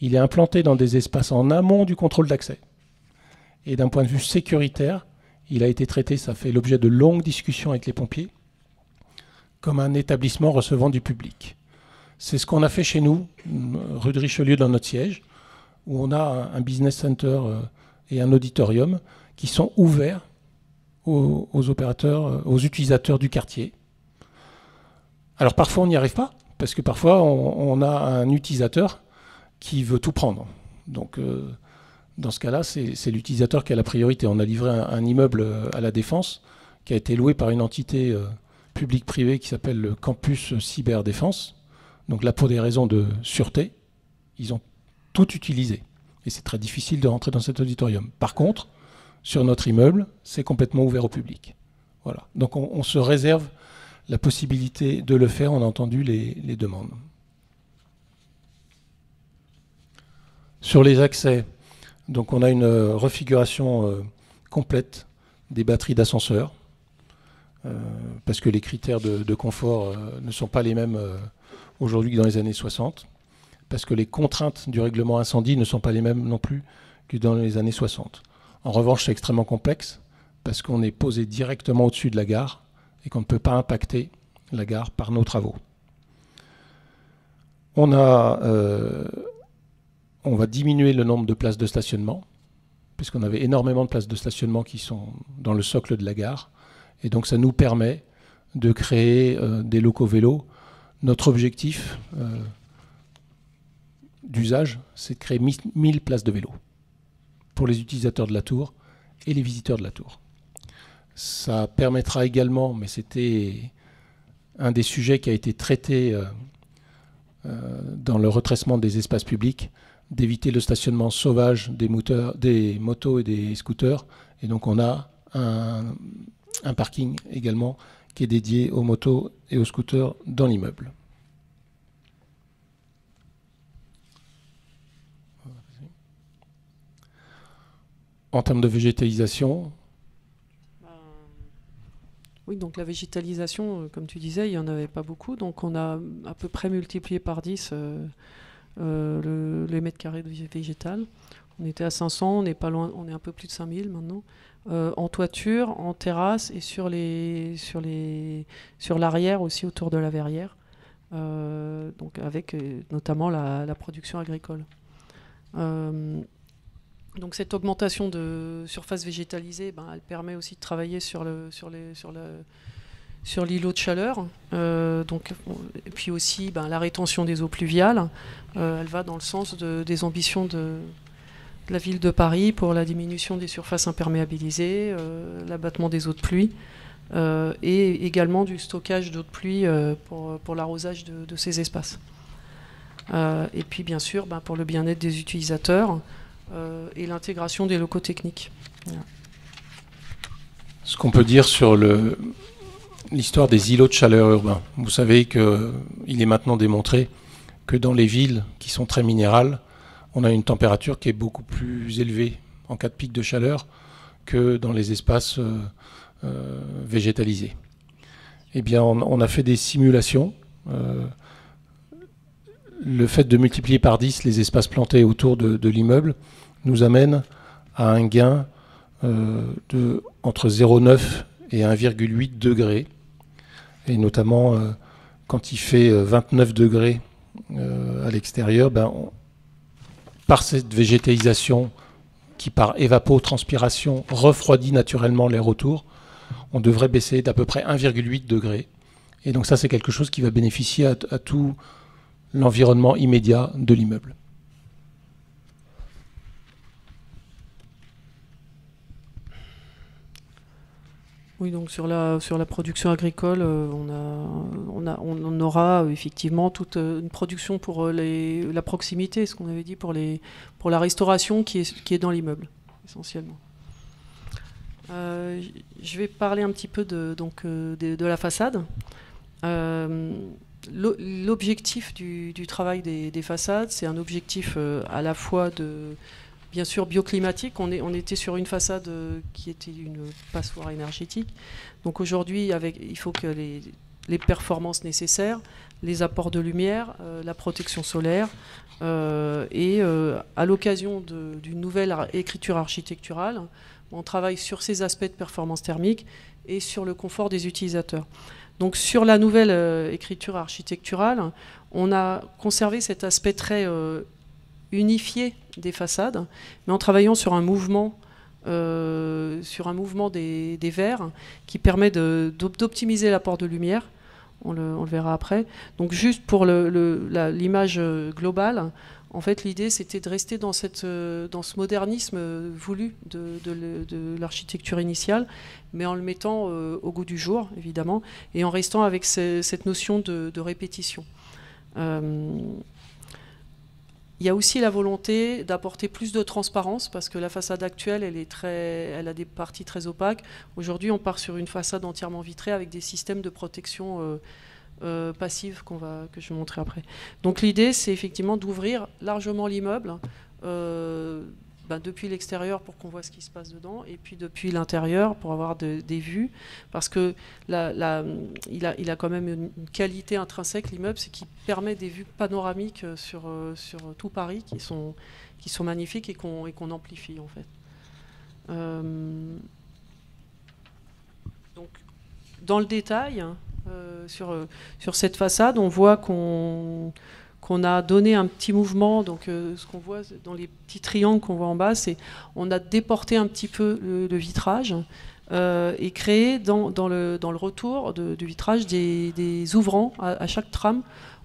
il est implanté dans des espaces en amont du contrôle d'accès. Et d'un point de vue sécuritaire, il a été traité, ça fait l'objet de longues discussions avec les pompiers, comme un établissement recevant du public. C'est ce qu'on a fait chez nous, rue de Richelieu, dans notre siège, où on a un business center et un auditorium qui sont ouverts aux opérateurs, aux utilisateurs du quartier. Alors parfois on n'y arrive pas, parce que parfois on a un utilisateur qui veut tout prendre. Donc dans ce cas-là, c'est l'utilisateur qui a la priorité. On a livré un immeuble à La Défense qui a été loué par une entité publique-privée qui s'appelle le Campus Cyberdéfense. Donc là, pour des raisons de sûreté, ils ont tout utilisé. Et c'est très difficile de rentrer dans cet auditorium. Par contre, sur notre immeuble, c'est complètement ouvert au public. Voilà. Donc on se réserve la possibilité de le faire. On a entendu les demandes. Sur les accès, donc on a une refiguration complète des batteries d'ascenseur, parce que les critères de confort ne sont pas les mêmes aujourd'hui que dans les années 60, parce que les contraintes du règlement incendie ne sont pas les mêmes non plus que dans les années 60. En revanche, c'est extrêmement complexe, parce qu'on est posé directement au-dessus de la gare, et qu'on ne peut pas impacter la gare par nos travaux. On va diminuer le nombre de places de stationnement, puisqu'on avait énormément de places de stationnement qui sont dans le socle de la gare. Et donc ça nous permet de créer des locaux vélos. Notre objectif d'usage, c'est de créer 1000 places de vélo pour les utilisateurs de la tour et les visiteurs de la tour. Ça permettra également, mais c'était un des sujets qui a été traité dans le retraitement des espaces publics, d'éviter le stationnement sauvage des motos et des scooters. Et donc on a un parking également qui est dédié aux motos et aux scooters dans l'immeuble. En termes de végétalisation, oui, donc la végétalisation, comme tu disais, il n'y en avait pas beaucoup. Donc on a à peu près multiplié par 10 les mètres carrés de végétal. On était à 500, on n'est pas loin, on est un peu plus de 5000 maintenant. En toiture, en terrasse et sur l'arrière aussi autour de la verrière. Donc avec notamment la production agricole. Donc cette augmentation de surface végétalisée, elle permet aussi de travailler sur l'îlot de chaleur. Et puis aussi la rétention des eaux pluviales. Elle va dans le sens des ambitions la ville de Paris pour la diminution des surfaces imperméabilisées, l'abattement des eaux de pluie, et également du stockage d'eau de pluie pour l'arrosage de ces espaces. Et puis bien sûr pour le bien-être des utilisateurs et l'intégration des locaux techniques. Voilà. Ce qu'on peut dire sur l'histoire des îlots de chaleur urbains. Vous savez qu'il est maintenant démontré que dans les villes qui sont très minérales, on a une température qui est beaucoup plus élevée en cas de pic de chaleur que dans les espaces végétalisés. Eh bien, on a fait des simulations. Le fait de multiplier par 10 les espaces plantés autour de l'immeuble nous amène à un gain entre 0,9 et 1,8 degrés. Et notamment, quand il fait 29 degrés à l'extérieur, par cette végétalisation qui, par évapotranspiration, refroidit naturellement l'air autour, on devrait baisser d'à peu près 1,8 degrés. Et donc ça, c'est quelque chose qui va bénéficier à tout l'environnement immédiat de l'immeuble. Oui, donc sur la production agricole, on aura effectivement toute une production pour la proximité, ce qu'on avait dit pour la restauration qui est dans l'immeuble, essentiellement. Je vais parler un petit peu de la façade. L'objectif du travail des façades, c'est un objectif à la fois bien sûr bioclimatique. On était sur une façade qui était une passoire énergétique. Donc aujourd'hui, il faut que les performances nécessaires, les apports de lumière, la protection solaire, et à l'occasion d'une nouvelle écriture architecturale, on travaille sur ces aspects de performance thermique et sur le confort des utilisateurs. Donc sur la nouvelle écriture architecturale, on a conservé cet aspect très unifié des façades, mais en travaillant sur un mouvement des verres qui permet d'optimiser l'apport de lumière. On le verra après. Donc juste pour l'image globale, en fait l'idée c'était de rester dans ce modernisme voulu de l'architecture initiale, mais en le mettant au goût du jour évidemment, et en restant avec cette notion de répétition. Il y a aussi la volonté d'apporter plus de transparence, parce que la façade actuelle, elle a des parties très opaques. Aujourd'hui, on part sur une façade entièrement vitrée avec des systèmes de protection passive que je vais montrer après. Donc l'idée, c'est effectivement d'ouvrir largement l'immeuble depuis l'extérieur pour qu'on voit ce qui se passe dedans, et puis depuis l'intérieur pour avoir des vues, parce que il a quand même une qualité intrinsèque, l'immeuble, c'est qu'il permet des vues panoramiques sur tout Paris qui sont magnifiques et qu'on amplifie en fait. Donc dans le détail, sur cette façade, on voit qu'on a donné un petit mouvement. Donc ce qu'on voit dans les petits triangles qu'on voit en bas, c'est on a déporté un petit peu le vitrage et créé dans le retour du vitrage des ouvrants. À chaque trame,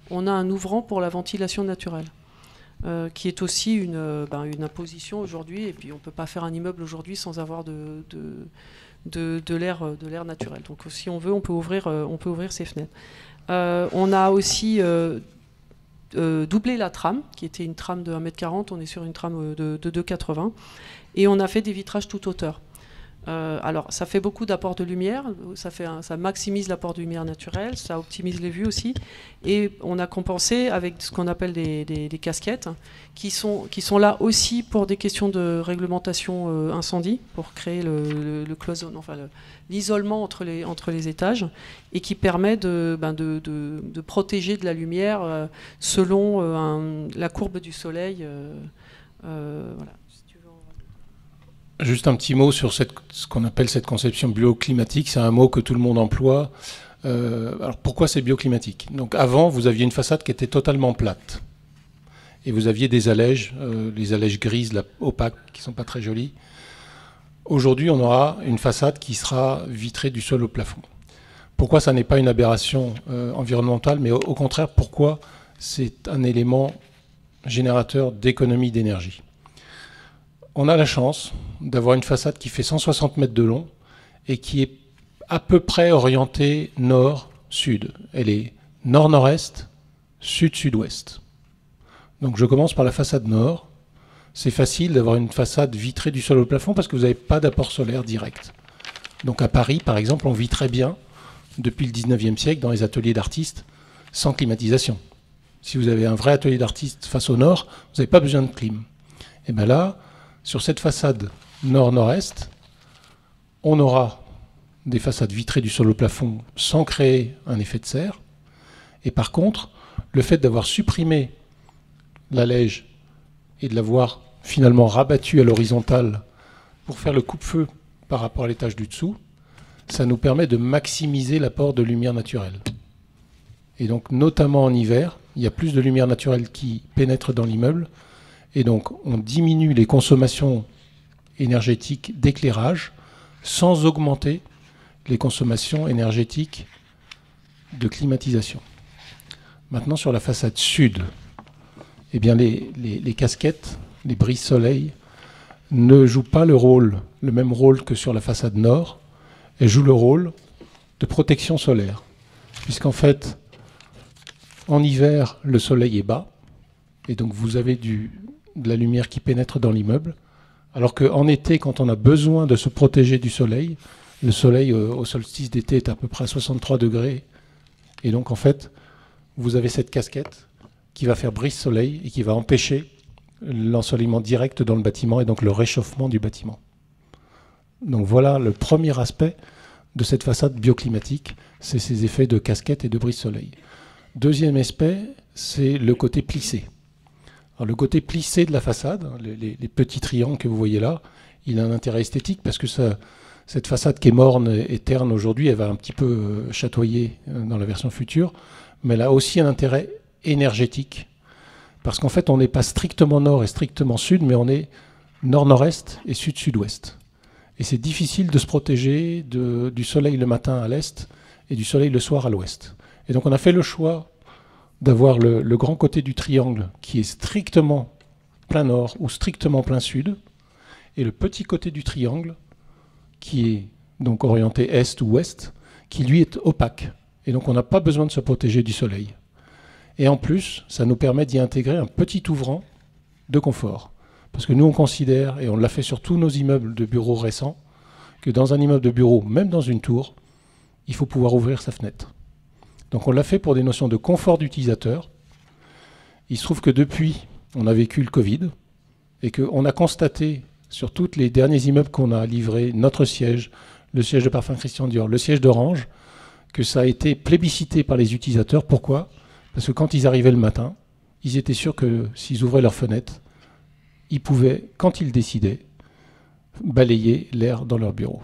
on a un ouvrant pour la ventilation naturelle, qui est aussi une imposition aujourd'hui. Et puis on ne peut pas faire un immeuble aujourd'hui sans avoir de l'air naturel. Donc si on veut, on peut ouvrir ces fenêtres. On a aussi doublé la trame, qui était une trame de 1,40 m, on est sur une trame de 2,80 m, et on a fait des vitrages toute hauteur. Alors ça fait beaucoup d'apports de lumière, ça maximise l'apport de lumière naturelle, ça optimise les vues aussi, et on a compensé avec ce qu'on appelle des casquettes qui sont là aussi pour des questions de réglementation incendie, pour créer le cloisonnement, enfin l'isolement entre les étages, et qui permet de protéger de la lumière selon la courbe du soleil. Voilà. Juste un petit mot sur ce qu'on appelle cette conception bioclimatique. C'est un mot que tout le monde emploie. Alors pourquoi c'est bioclimatique? Donc avant, vous aviez une façade qui était totalement plate. Et vous aviez des allèges, les allèges grises, opaques, qui ne sont pas très jolies. Aujourd'hui, on aura une façade qui sera vitrée du sol au plafond. Pourquoi ça n'est pas une aberration environnementale, mais au contraire, pourquoi c'est un élément générateur d'économie d'énergie? on a la chance d'avoir une façade qui fait 160 mètres de long et qui est à peu près orientée nord-sud. Elle est nord-nord-est, sud-sud-ouest. Donc je commence par la façade nord. C'est facile d'avoir une façade vitrée du sol au plafond parce que vous n'avez pas d'apport solaire direct. Donc à Paris, par exemple, on vit très bien depuis le 19e siècle dans les ateliers d'artistes sans climatisation. Si vous avez un vrai atelier d'artiste face au nord, vous n'avez pas besoin de clim. Et bien là, sur cette façade nord-nord-est, on aura des façades vitrées du sol au plafond sans créer un effet de serre. Et par contre, le fait d'avoir supprimé l'allège et de l'avoir finalement rabattu à l'horizontale pour faire le coupe-feu par rapport à l'étage du dessous, ça nous permet de maximiser l'apport de lumière naturelle. Et donc, notamment en hiver, il y a plus de lumière naturelle qui pénètre dans l'immeuble. Et donc, on diminue les consommations énergétiques d'éclairage sans augmenter les consommations énergétiques de climatisation. Maintenant, sur la façade sud, eh bien, les casquettes, les brise-soleil, ne jouent pas le même rôle que sur la façade nord. Elles jouent le rôle de protection solaire. Puisqu'en fait, en hiver, le soleil est bas, et donc vous avez de la lumière qui pénètre dans l'immeuble, alors qu'en été, quand on a besoin de se protéger du soleil, le soleil au solstice d'été est à peu près à 63 degrés, et donc en fait, vous avez cette casquette qui va faire brise-soleil et qui va empêcher l'ensoleillement direct dans le bâtiment et donc le réchauffement du bâtiment. Donc voilà le premier aspect de cette façade bioclimatique, c'est ces effets de casquette et de brise-soleil. Deuxième aspect, c'est le côté plissé. Alors, le côté plissé de la façade, les petits triangles que vous voyez là, il a un intérêt esthétique parce que cette façade qui est morne et terne aujourd'hui, elle va un petit peu chatoyer dans la version future, mais elle a aussi un intérêt énergétique parce qu'en fait, on n'est pas strictement nord et strictement sud, mais on est nord-nord-est et sud-sud-ouest. Et c'est difficile de se protéger du soleil le matin à l'est et du soleil le soir à l'ouest. Et donc on a fait le choix d'avoir le grand côté du triangle qui est strictement plein nord ou strictement plein sud, et le petit côté du triangle qui est donc orienté est ou ouest, qui lui est opaque. Et donc on n'a pas besoin de se protéger du soleil. Et en plus, ça nous permet d'y intégrer un petit ouvrant de confort. Parce que nous on considère, et on l'a fait sur tous nos immeubles de bureaux récents, que dans un immeuble de bureau, même dans une tour, il faut pouvoir ouvrir sa fenêtre. Donc on l'a fait pour des notions de confort d'utilisateur. Il se trouve que depuis, on a vécu le Covid et qu'on a constaté sur tous les derniers immeubles qu'on a livrés, notre siège, le siège de Parfums Christian Dior, le siège d'Orange, que ça a été plébiscité par les utilisateurs. Pourquoi ? Parce que quand ils arrivaient le matin, ils étaient sûrs que s'ils ouvraient leurs fenêtres, ils pouvaient, quand ils décidaient, balayer l'air dans leur bureau.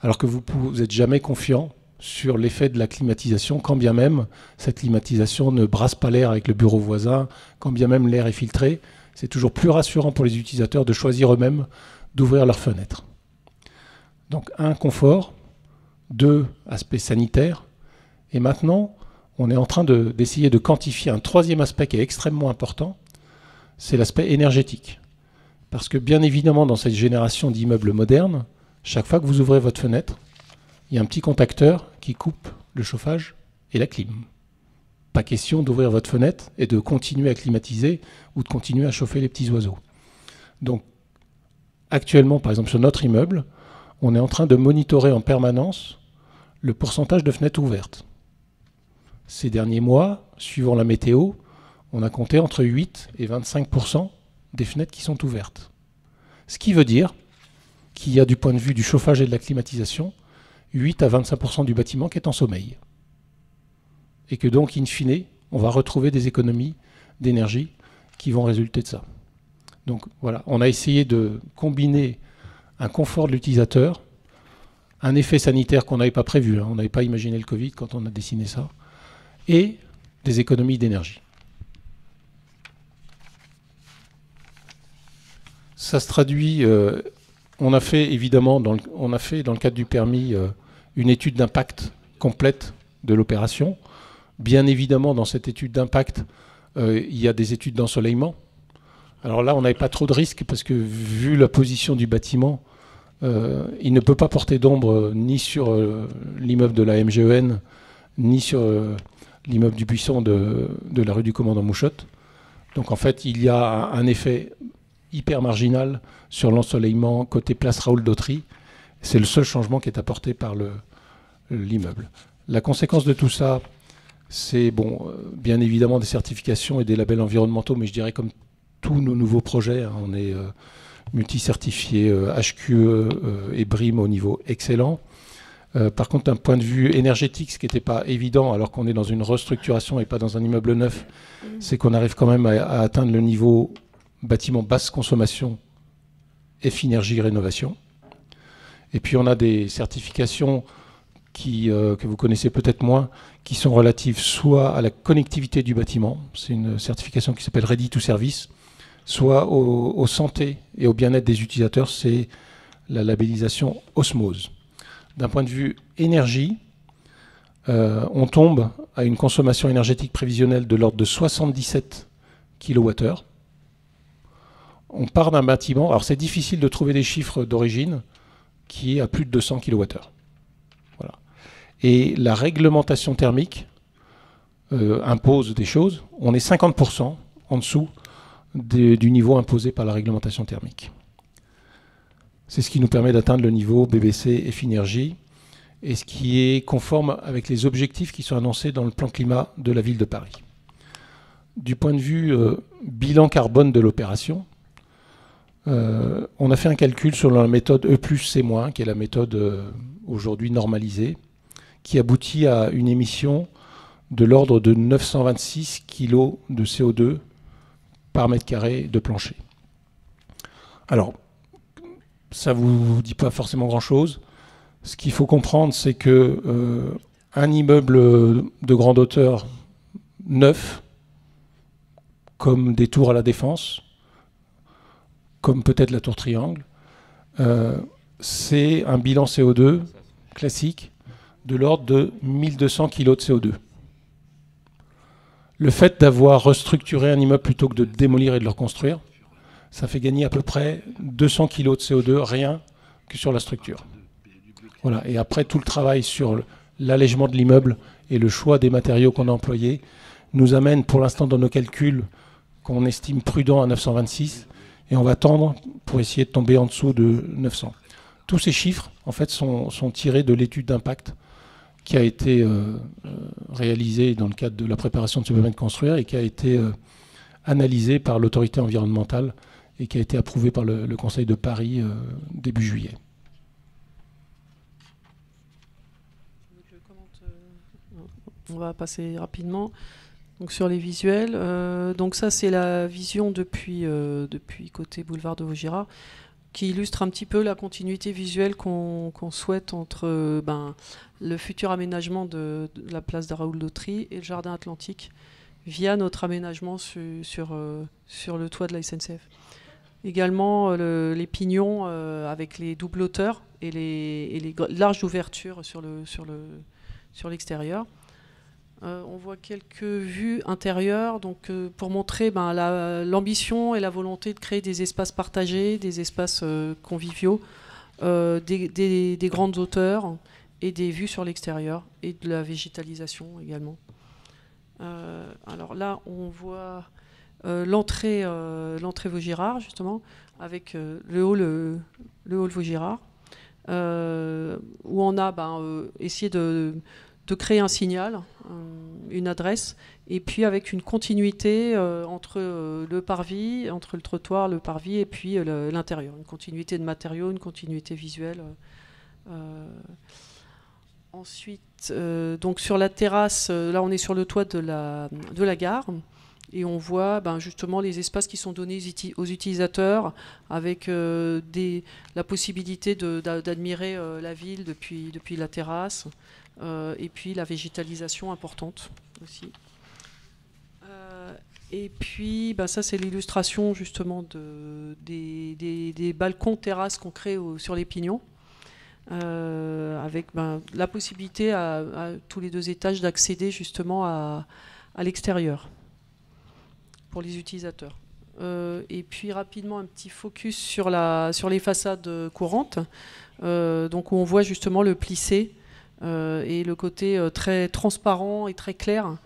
Alors que vous n'êtes jamais confiant sur l'effet de la climatisation, quand bien même cette climatisation ne brasse pas l'air avec le bureau voisin, quand bien même l'air est filtré, c'est toujours plus rassurant pour les utilisateurs de choisir eux-mêmes d'ouvrir leurs fenêtres. Donc un, confort, deux, aspect sanitaire, et maintenant on est en train d'essayer de quantifier un troisième aspect qui est extrêmement important, c'est l'aspect énergétique. Parce que bien évidemment dans cette génération d'immeubles modernes, chaque fois que vous ouvrez votre fenêtre, il y a un petit contacteur qui coupe le chauffage et la clim. Pas question d'ouvrir votre fenêtre et de continuer à climatiser ou de continuer à chauffer les petits oiseaux. Donc, actuellement, par exemple, sur notre immeuble, on est en train de monitorer en permanence le pourcentage de fenêtres ouvertes. Ces derniers mois, suivant la météo, on a compté entre 8 et 25% des fenêtres qui sont ouvertes. Ce qui veut dire qu'il y a, du point de vue du chauffage et de la climatisation, 8 à 25% du bâtiment qui est en sommeil. Et que donc, in fine, on va retrouver des économies d'énergie qui vont résulter de ça. Donc voilà, on a essayé de combiner un confort de l'utilisateur, un effet sanitaire qu'on n'avait pas prévu, on n'avait pas imaginé le Covid quand on a dessiné ça, et des économies d'énergie. Ça se traduit... on a fait évidemment, dans le cadre du permis, une étude d'impact complète de l'opération. Bien évidemment, dans cette étude d'impact, il y a des études d'ensoleillement. Alors là, on n'avait pas trop de risques parce que vu la position du bâtiment, il ne peut pas porter d'ombre ni sur l'immeuble de la MGEN, ni sur l'immeuble du Buisson de la rue du Commandant Mouchotte. Donc en fait, il y a un effet hyper marginal sur l'ensoleillement côté place Raoul d'Autry. C'est le seul changement qui est apporté par l'immeuble. La conséquence de tout ça, c'est bien évidemment des certifications et des labels environnementaux, mais je dirais comme tous nos nouveaux projets, hein, on est multi-certifié HQE et BREEAM au niveau excellent. Par contre, d'un point de vue énergétique, ce qui n'était pas évident alors qu'on est dans une restructuration et pas dans un immeuble neuf, c'est qu'on arrive quand même à atteindre le niveau bâtiment basse consommation F-Énergie Rénovation. Et puis on a des certifications que vous connaissez peut-être moins, qui sont relatives soit à la connectivité du bâtiment, c'est une certification qui s'appelle Ready to Service, soit aux santé et au bien-être des utilisateurs, c'est la labellisation Osmose. D'un point de vue énergie, on tombe à une consommation énergétique prévisionnelle de l'ordre de 77 kWh. On part d'un bâtiment, alors c'est difficile de trouver des chiffres d'origine, qui est à plus de 200 kWh. Voilà. Et la réglementation thermique impose des choses. On est 50% en dessous du niveau imposé par la réglementation thermique. C'est ce qui nous permet d'atteindre le niveau BBC F-Énergie et ce qui est conforme avec les objectifs qui sont annoncés dans le plan climat de la ville de Paris. Du point de vue bilan carbone de l'opération, on a fait un calcul sur la méthode E plus C-, qui est la méthode aujourd'hui normalisée, qui aboutit à une émission de l'ordre de 926 kg de CO2 par mètre carré de plancher. Alors, ça ne vous dit pas forcément grand-chose. Ce qu'il faut comprendre, c'est que un immeuble de grande hauteur neuf, comme des tours à la Défense, comme peut-être la tour Triangle, c'est un bilan CO2 classique de l'ordre de 1200 kg de CO2. Le fait d'avoir restructuré un immeuble plutôt que de démolir et de le reconstruire, ça fait gagner à peu près 200 kg de CO2 rien que sur la structure. Voilà. Et après, tout le travail sur l'allègement de l'immeuble et le choix des matériaux qu'on a employés nous amène pour l'instant dans nos calculs qu'on estime prudents à 926 et on va tendre pour essayer de tomber en dessous de 900. Tous ces chiffres en fait, sont tirés de l'étude d'impact qui a été réalisée dans le cadre de la préparation de ce permis de construire et qui a été analysée par l'autorité environnementale et qui a été approuvée par le Conseil de Paris début juillet. On va passer rapidement donc sur les visuels. Donc ça, c'est la vision depuis côté boulevard de Vaugirard, qui illustre un petit peu la continuité visuelle qu'on souhaite entre le futur aménagement de la place de Raoul d'Autry et le jardin atlantique via notre aménagement sur le toit de la SNCF. Également les pignons avec les doubles hauteurs et les larges ouvertures sur l'extérieur. On voit quelques vues intérieures donc, pour montrer l'ambition et la volonté de créer des espaces partagés, des espaces conviviaux, des grandes hauteurs et des vues sur l'extérieur et de la végétalisation également. Alors là, on voit l'entrée Vaugirard, justement, avec le hall Vaugirard, où on a essayé de créer un signal, une adresse, et puis avec une continuité entre le parvis, entre le trottoir, le parvis, et puis l'intérieur. Une continuité de matériaux, une continuité visuelle. Ensuite, donc sur la terrasse, là on est sur le toit de la gare, et on voit justement les espaces qui sont donnés aux utilisateurs, avec la possibilité d'admirer la ville depuis la terrasse. Et puis la végétalisation importante aussi. Et puis ça c'est l'illustration justement des balcons terrasses qu'on crée sur les pignons, avec la possibilité à tous les 2 étages d'accéder justement à l'extérieur pour les utilisateurs. Et puis rapidement un petit focus sur les façades courantes, donc où on voit justement le plissé et le côté très transparent et très clair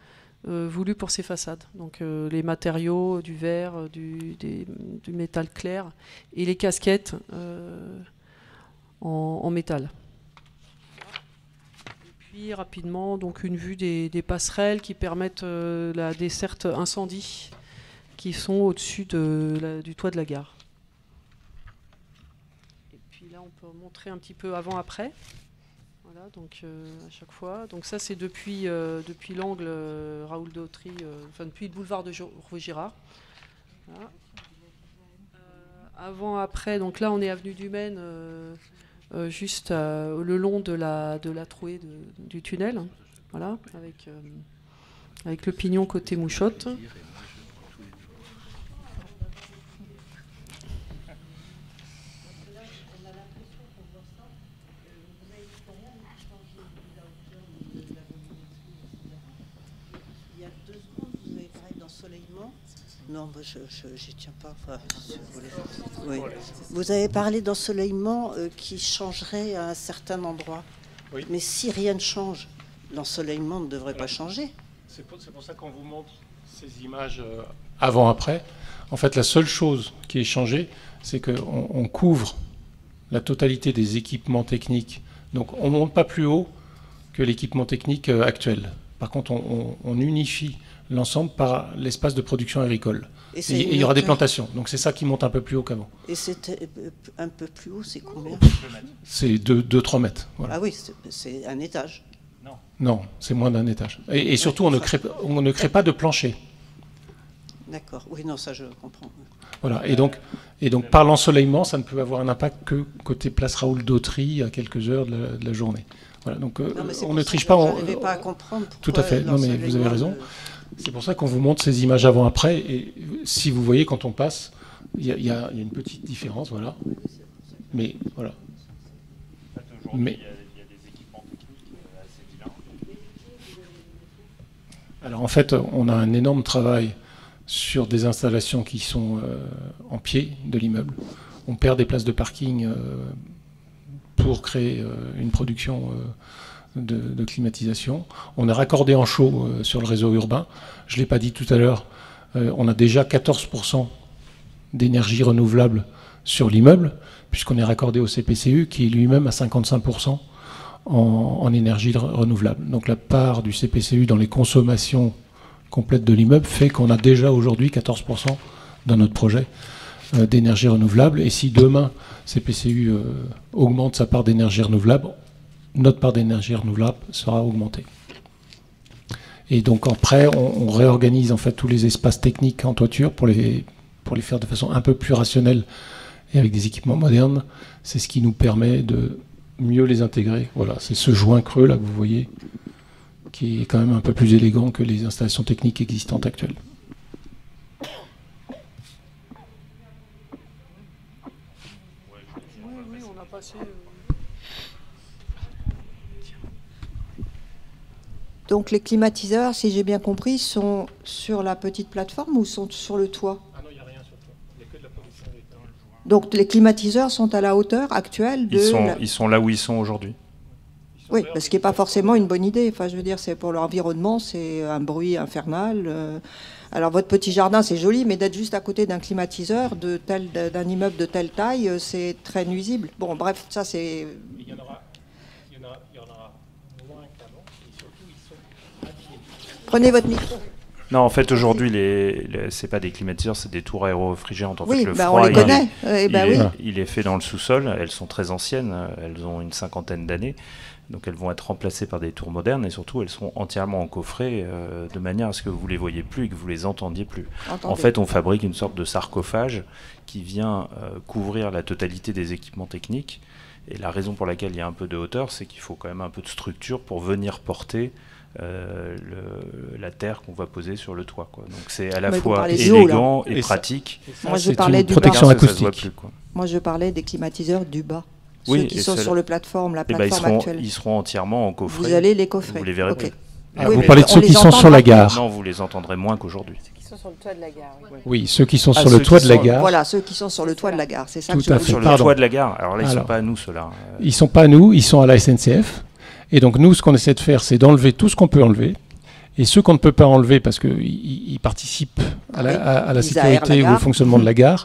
voulu pour ces façades. Donc les matériaux, du verre, du métal clair et les casquettes en métal. Puis rapidement, donc une vue des passerelles qui permettent la desserte incendie qui sont au-dessus du toit de la gare. Et puis là, on peut montrer un petit peu avant-après. Voilà, donc à chaque fois. Donc ça, c'est depuis l'angle Raoul Dautry, enfin depuis le boulevard de Vaugirard. Voilà. Avant-après, donc là, on est avenue du Maine. Juste le long de la trouée du tunnel, voilà, avec le pignon côté Mouchotte. Il y a 2 secondes, vous avez parlé d'ensoleillement. Non, je tiens pas. Enfin, si vous voulez. Oui. Vous avez parlé d'ensoleillement qui changerait à un certain endroit. Oui. Mais si rien ne change, l'ensoleillement ne devrait pas changer. C'est pour ça qu'on vous montre ces images avant-après. En fait, la seule chose qui est changée, c'est qu'on couvre la totalité des équipements techniques. Donc, on ne monte pas plus haut que l'équipement technique actuel. Par contre, on unifie l'ensemble par l'espace de production agricole. Et il y aura des plantations. Donc c'est ça qui monte un peu plus haut qu'avant. Et c'est un peu plus haut, c'est combien? C'est 2-3 mètres. Voilà. Ah oui, c'est un étage. Non, c'est moins d'un étage. Et surtout, on ne crée pas de plancher. D'accord. Oui, non, ça je comprends. Voilà. Et donc par l'ensoleillement, ça ne peut avoir un impact que côté place Raoul Dautry à quelques heures de la journée. Voilà. Donc on ne triche pas. Je n'arrivais pas à comprendre. Tout à fait. Non, mais vous avez raison. C'est pour ça qu'on vous montre ces images avant-après. Et si vous voyez, quand on passe, il y a une petite différence, voilà. Mais voilà. Mais il y a des équipements techniques assez différents. Alors en fait, on a un énorme travail sur des installations qui sont en pied de l'immeuble. On perd des places de parking pour créer une production de climatisation. On est raccordé en chaud sur le réseau urbain. Je ne l'ai pas dit tout à l'heure, on a déjà 14% d'énergie renouvelable sur l'immeuble, puisqu'on est raccordé au CPCU, qui est lui-même à 55% en énergie renouvelable. Donc la part du CPCU dans les consommations complètes de l'immeuble fait qu'on a déjà aujourd'hui 14% dans notre projet d'énergie renouvelable. Et si demain CPCU augmente sa part d'énergie renouvelable, notre part d'énergie renouvelable sera augmentée. Et donc après, on réorganise en fait tous les espaces techniques en toiture pour les faire de façon un peu plus rationnelle et avec des équipements modernes. C'est ce qui nous permet de mieux les intégrer. Voilà, c'est ce joint creux là que vous voyez, qui est quand même un peu plus élégant que les installations techniques existantes actuelles. Oui, on a passé... Donc les climatiseurs, si j'ai bien compris, sont sur la petite plateforme ou sont sur le toit? Ah non, il n'y a rien sur le toit. Il n'y a que de la production électrique. Donc les climatiseurs sont à la hauteur actuelle de... Ils sont là où ils sont aujourd'hui. Oui, ce qui n'est pas forcément une bonne idée. Enfin, je veux dire, c'est pour l'environnement, c'est un bruit infernal. Alors votre petit jardin, c'est joli, mais d'être juste à côté d'un climatiseur d'un immeuble de telle taille, c'est très nuisible. Bon, bref, ça c'est... Il y en aura moins qu'avant, et surtout ils sont habillés. Prenez votre micro. Non, en fait, aujourd'hui, c'est pas des climatiseurs, c'est des tours aéro-réfrigérantes. En oui, fait, le froid, on les connaît. Il est fait dans le sous-sol. Elles sont très anciennes. Elles ont une 50aine d'années. Donc, elles vont être remplacées par des tours modernes. Et surtout, elles seront entièrement encoffrées de manière à ce que vous les voyez plus et que vous les entendiez plus. En fait, on fabrique une sorte de sarcophage qui vient couvrir la totalité des équipements techniques. Et la raison pour laquelle il y a un peu de hauteur, c'est qu'il faut quand même un peu de structure pour venir porter la terre qu'on va poser sur le toit, quoi. Donc c'est à la fois élégant et pratique. Moi je parlais du protection bas. acoustique. Moi je parlais des climatiseurs du bas. Oui, ceux qui sont sur la plateforme actuelle. Ils seront entièrement en coffret. Vous allez les coffrer. Vous les verrez plus. Oui, vous parlez de on ceux les qui sont entend sur la pas. gare. Non, vous les entendrez moins qu'aujourd'hui. Qui sont sur le toit de la gare. Oui, ceux qui sont Ah, sur le ceux toit qui de la sont- gare. Voilà, ceux qui sont sur le toit de la gare, c'est ça Tout que je à voulais fait. Sur dire. le Pardon. toit de la gare. Alors là, ils ne sont Alors. pas à nous, ceux-là. Ils ne sont pas à nous, ils sont à la SNCF. Et donc nous, ce qu'on essaie de faire, c'est d'enlever tout ce qu'on peut enlever. Et ceux qu'on ne peut pas enlever parce qu'ils participent à la Ils aèrent la sécurité ou au gare. fonctionnement de la gare,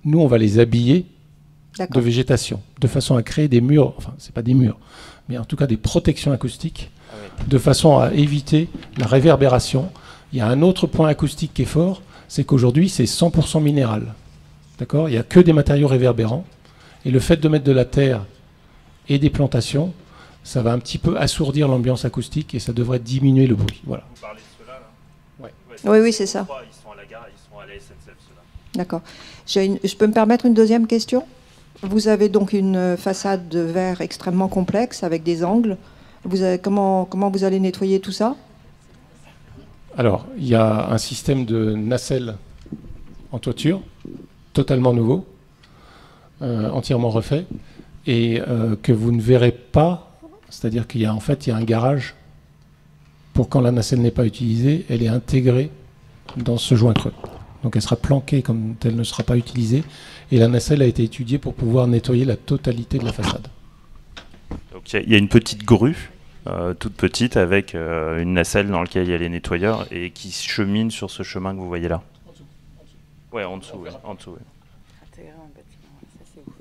nous, on va les habiller de D'accord. végétation, de façon à créer des murs, enfin, c'est pas des murs, mais en tout cas des protections acoustiques, de façon à éviter la réverbération. Il y a un autre point acoustique qui est fort, c'est qu'aujourd'hui, c'est 100% minéral. D'accord ? Il n'y a que des matériaux réverbérants. Et le fait de mettre de la terre et des plantations, ça va un petit peu assourdir l'ambiance acoustique et ça devrait diminuer le bruit. Voilà. Vous parlez de ceux-là, là ? Oui, oui, c'est ça. Ils sont à la gare, ils sont à la SNCF, ceux-là. D'accord. Je peux me permettre une deuxième question ? Vous avez donc une façade de verre extrêmement complexe avec des angles. Comment vous allez nettoyer tout ça ? Alors, il y a un système de nacelle en toiture, totalement nouveau, entièrement refait, et que vous ne verrez pas, c'est-à-dire qu'il y a en fait il y a un garage pour quand la nacelle n'est pas utilisée, elle est intégrée dans ce joint creux. Donc elle sera planquée comme elle ne sera pas utilisée, et la nacelle a été étudiée pour pouvoir nettoyer la totalité de la façade. Donc il y a une petite grue, toute petite, avec une nacelle dans laquelle il y a les nettoyeurs et qui chemine sur ce chemin que vous voyez là. Ouais, en dessous, ouais, en dessous. Ouais. Intégrer un bâtiment, ça c'est ouf.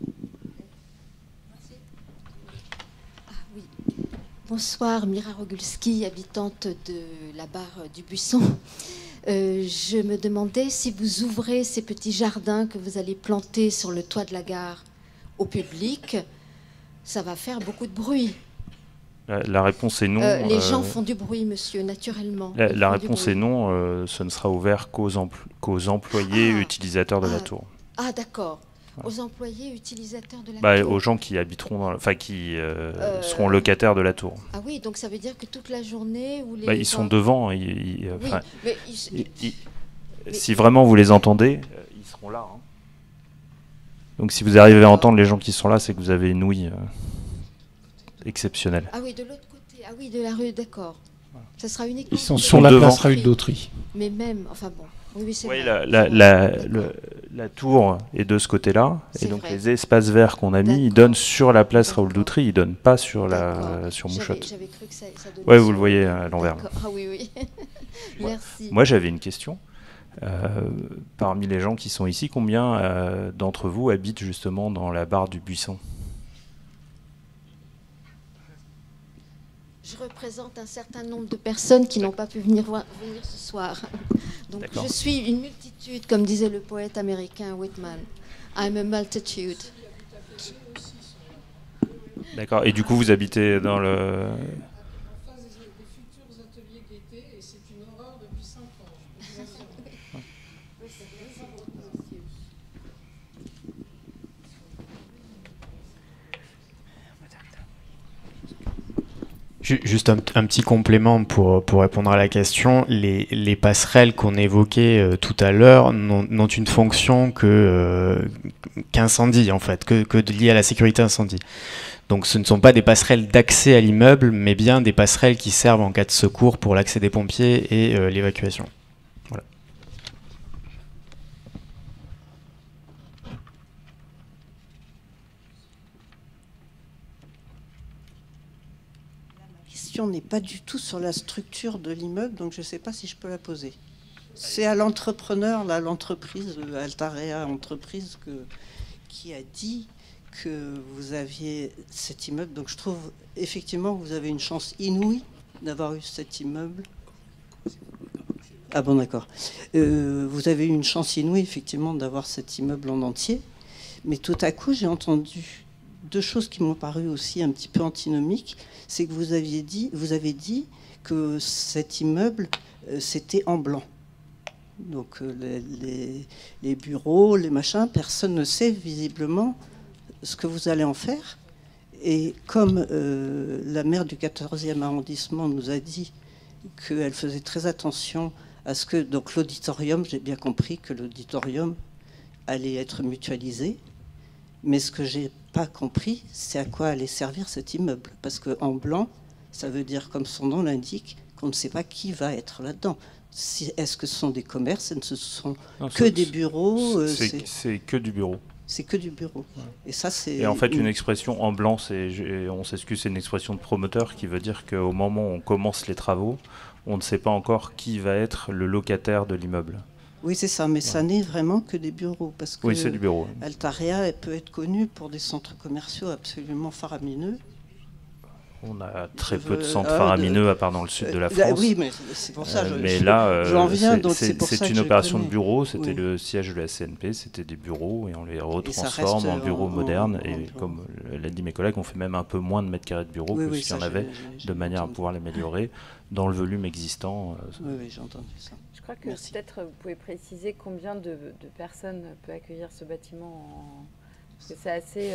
Bonsoir, Mira Rogulski, habitante de la barre du Buisson. Je me demandais si vous ouvrez ces petits jardins que vous allez planter sur le toit de la gare au public, ça va faire beaucoup de bruit. La réponse est non. Les gens font du bruit, monsieur, naturellement. La réponse est non, ce ne sera ouvert qu'aux employés utilisateurs de la tour. Ah, d'accord. Aux employés utilisateurs de la tour. Aux gens qui habiteront, qui seront locataires de la tour. Ah oui, donc ça veut dire que toute la journée où les Ils sont devant. mais si vraiment vous les entendez, ils seront là. Hein. Donc si vous arrivez à entendre les gens qui sont là, c'est que vous avez une ouïe exceptionnelle. Ah oui, de l'autre côté. Ah oui, de la rue, d'accord. Ça sera uniquement. Ils sont sur la place Raoul d'Autry. Mais même, enfin bon. Oui, c'est Oui, vrai. la tour est de ce côté-là, et donc vrai. les espaces verts qu'on a mis, ils donnent sur la place Raoul d'Autry, ils donnent pas sur Mouchotte. J'avais cru que ça donnait Ouais, sur- vous le voyez à l'envers. D'accord. Ah oui, oui. Merci. Moi, j'avais une question. Parmi les gens qui sont ici, combien d'entre vous habitent justement dans la barre du Buisson ? Je représente un certain nombre de personnes qui n'ont pas pu venir ce soir. Donc D'accord. je suis une multitude, comme disait le poète américain Whitman. I'm a multitude. D'accord. Et du coup, vous habitez dans le... Juste un petit complément pour répondre à la question. Les passerelles qu'on évoquait tout à l'heure n'ont une fonction qu'incendie, en fait, que liée à la sécurité incendie. Donc ce ne sont pas des passerelles d'accès à l'immeuble, mais bien des passerelles qui servent en cas de secours pour l'accès des pompiers et l'évacuation. Voilà. La question n'est pas du tout sur la structure de l'immeuble, donc je ne sais pas si je peux la poser. C'est à l'entrepreneur, là, l'entreprise, Altarea Entreprise, qui a dit que vous aviez cet immeuble. Donc je trouve effectivement que vous avez une chance inouïe d'avoir eu cet immeuble. Ah bon, d'accord. Vous avez eu une chance inouïe, effectivement, d'avoir cet immeuble en entier. Mais tout à coup, j'ai entendu deux choses qui m'ont paru aussi un petit peu antinomiques. C'est que vous avez dit que cet immeuble, c'était en blanc. Donc les bureaux, les machins, personne ne sait visiblement ce que vous allez en faire. Et comme la maire du 14e arrondissement nous a dit qu'elle faisait très attention à ce que... Donc l'auditorium, j'ai bien compris que l'auditorium allait être mutualisé. Mais ce que j'ai pas compris, c'est à quoi allait servir cet immeuble. Parce qu'en blanc, ça veut dire, comme son nom l'indique, qu'on ne sait pas qui va être là-dedans. Est-ce que ce sont des commerces, ce sont non, que des bureaux c'est que du bureau. C'est que du bureau. Ouais. Et ça, c'est. Et en fait, une expression en blanc, on s'excuse, c'est une expression de promoteur qui veut dire qu'au moment où on commence les travaux, on ne sait pas encore qui va être le locataire de l'immeuble. Oui, c'est ça, mais ça n'est vraiment que des bureaux. Parce que oui, c'est du bureau. Altaria, elle peut être connue pour des centres commerciaux absolument faramineux. On a très peu de centres faramineux, à part dans le sud de la France. Oui, mais c'est pour ça. Mais là, c'est une opération de bureau. C'était le siège de la CNP, c'était des bureaux et on les retransforme en bureaux modernes. Et comme l'a dit mes collègues, on fait même un peu moins de mètres carrés de bureaux que ce qu'il y en avait, de manière à pouvoir l'améliorer dans le volume existant. Oui, j'ai entendu ça. Je crois que peut-être vous pouvez préciser combien de personnes peut accueillir ce bâtiment. Parce que c'est assez.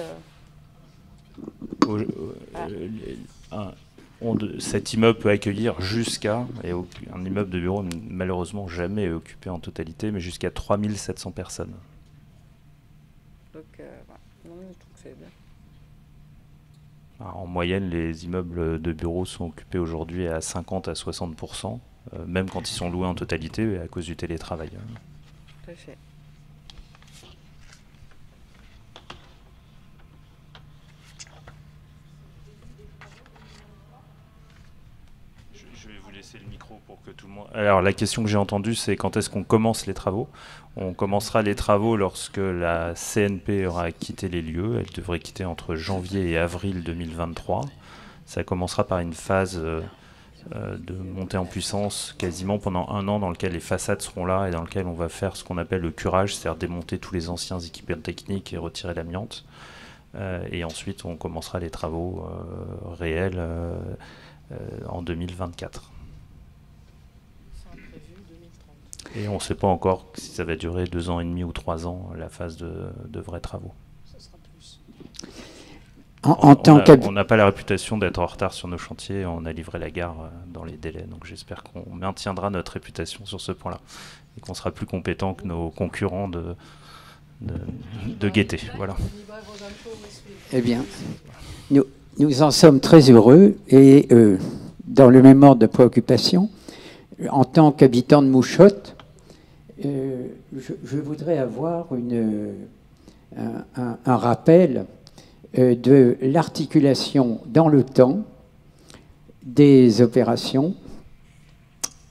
Cet immeuble peut accueillir jusqu'à, et un immeuble de bureau malheureusement jamais occupé en totalité, mais jusqu'à 3700 personnes. Donc, non, je trouve que c'est bien. En moyenne, les immeubles de bureaux sont occupés aujourd'hui à 50 à 60%, même quand ils sont loués en totalité à cause du télétravail. Tout à fait. Je vais vous laisser le micro pour que tout le monde... Alors, la question que j'ai entendue, c'est quand est-ce qu'on commence les travaux ? On commencera les travaux lorsque la CNP aura quitté les lieux. Elle devrait quitter entre janvier et avril 2023. Ça commencera par une phase de montée en puissance quasiment pendant 1 an dans lequel les façades seront là et dans lequel on va faire ce qu'on appelle le curage, c'est-à-dire démonter tous les anciens équipements techniques et retirer l'amiante. Et ensuite, on commencera les travaux réels en 2024. Et on ne sait pas encore si ça va durer 2 ans et demi ou 3 ans, la phase de vrais travaux. On n'a pas la réputation d'être en retard sur nos chantiers, on a livré la gare dans les délais, donc j'espère qu'on maintiendra notre réputation sur ce point-là et qu'on sera plus compétent que nos concurrents de gaieté. Voilà. Eh bien, nous en sommes très heureux et dans le même ordre de préoccupation, en tant qu'habitant de Mouchotte, je voudrais avoir un rappel de l'articulation dans le temps des opérations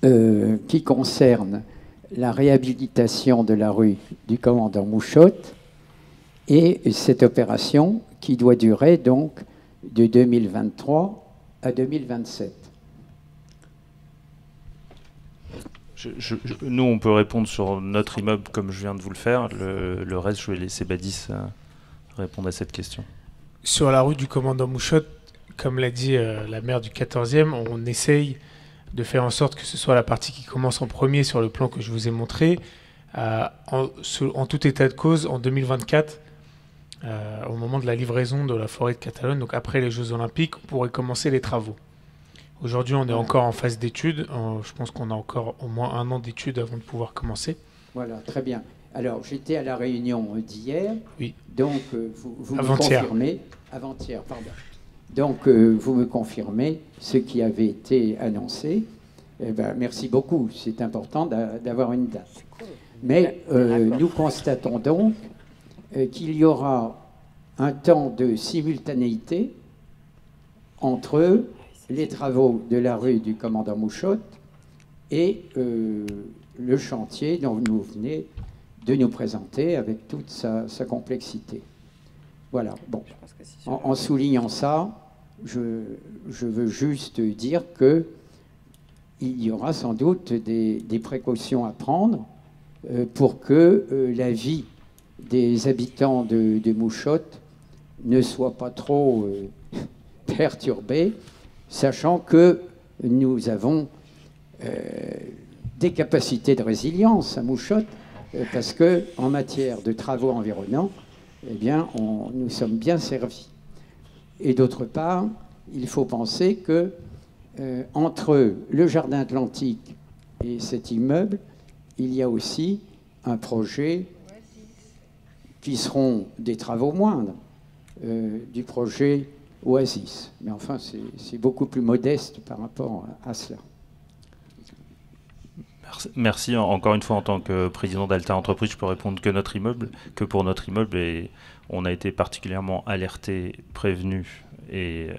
qui concernent la réhabilitation de la rue du commandant Mouchotte et cette opération qui doit durer donc de 2023 à 2027. Nous, on peut répondre sur notre immeuble comme je viens de vous le faire. Le reste, je vais laisser Badis répondre à cette question. Sur la rue du commandant Mouchotte, comme l'a dit la maire du 14e, on essaye de faire en sorte que ce soit la partie qui commence en premier sur le plan que je vous ai montré. En tout état de cause, en 2024, au moment de la livraison de la forêt de Catalogne, donc après les Jeux Olympiques, on pourrait commencer les travaux. Aujourd'hui, on est encore en phase d'études. Je pense qu'on a encore au moins 1 an d'études avant de pouvoir commencer. Voilà, très bien. Alors, j'étais à la réunion d'hier. Oui. Donc, vous me confirmez. Avant-hier, pardon. Donc, vous me confirmez ce qui avait été annoncé. Eh ben, merci beaucoup. C'est important d'avoir une date. Cool. Mais nous constatons donc qu'il y aura un temps de simultanéité entre les travaux de la rue du commandant Mouchotte et le chantier dont vous venez de nous présenter avec toute sa complexité. Voilà. Bon. En soulignant ça, je veux juste dire qu'il y aura sans doute des précautions à prendre pour que la vie des habitants de Mouchotte ne soit pas trop perturbée, sachant que nous avons des capacités de résilience à Mouchotte, parce qu'en matière de travaux environnants, eh bien, nous sommes bien servis. Et d'autre part, il faut penser que entre le jardin atlantique et cet immeuble, il y a aussi un projet qui seront des travaux moindres du projet Oasis. Mais enfin, c'est beaucoup plus modeste par rapport à cela. Merci. Encore une fois, en tant que président d'Alta Entreprise, je peux répondre que pour notre immeuble, et on a été particulièrement alertés, prévenus, et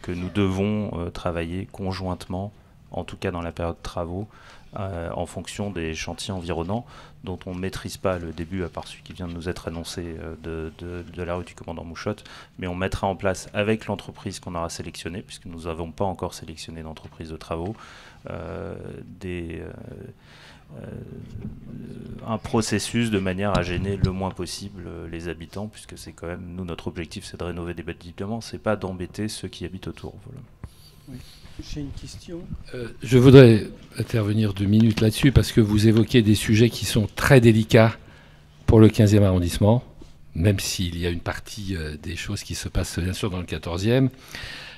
que nous devons travailler conjointement, en tout cas dans la période de travaux, en fonction des chantiers environnants, dont on ne maîtrise pas le début, à part celui qui vient de nous être annoncé de la rue du Commandant Mouchotte, mais on mettra en place avec l'entreprise qu'on aura sélectionnée, puisque nous n'avons pas encore sélectionné d'entreprise de travaux, un processus de manière à gêner le moins possible les habitants, puisque c'est quand même, nous, notre objectif, c'est de rénover des bâtiments, c'est pas d'embêter ceux qui habitent autour. Voilà. Oui. J'ai une question. Je voudrais intervenir 2 minutes là-dessus, parce que vous évoquez des sujets qui sont très délicats pour le 15e arrondissement, même s'il y a une partie des choses qui se passent bien sûr dans le 14e.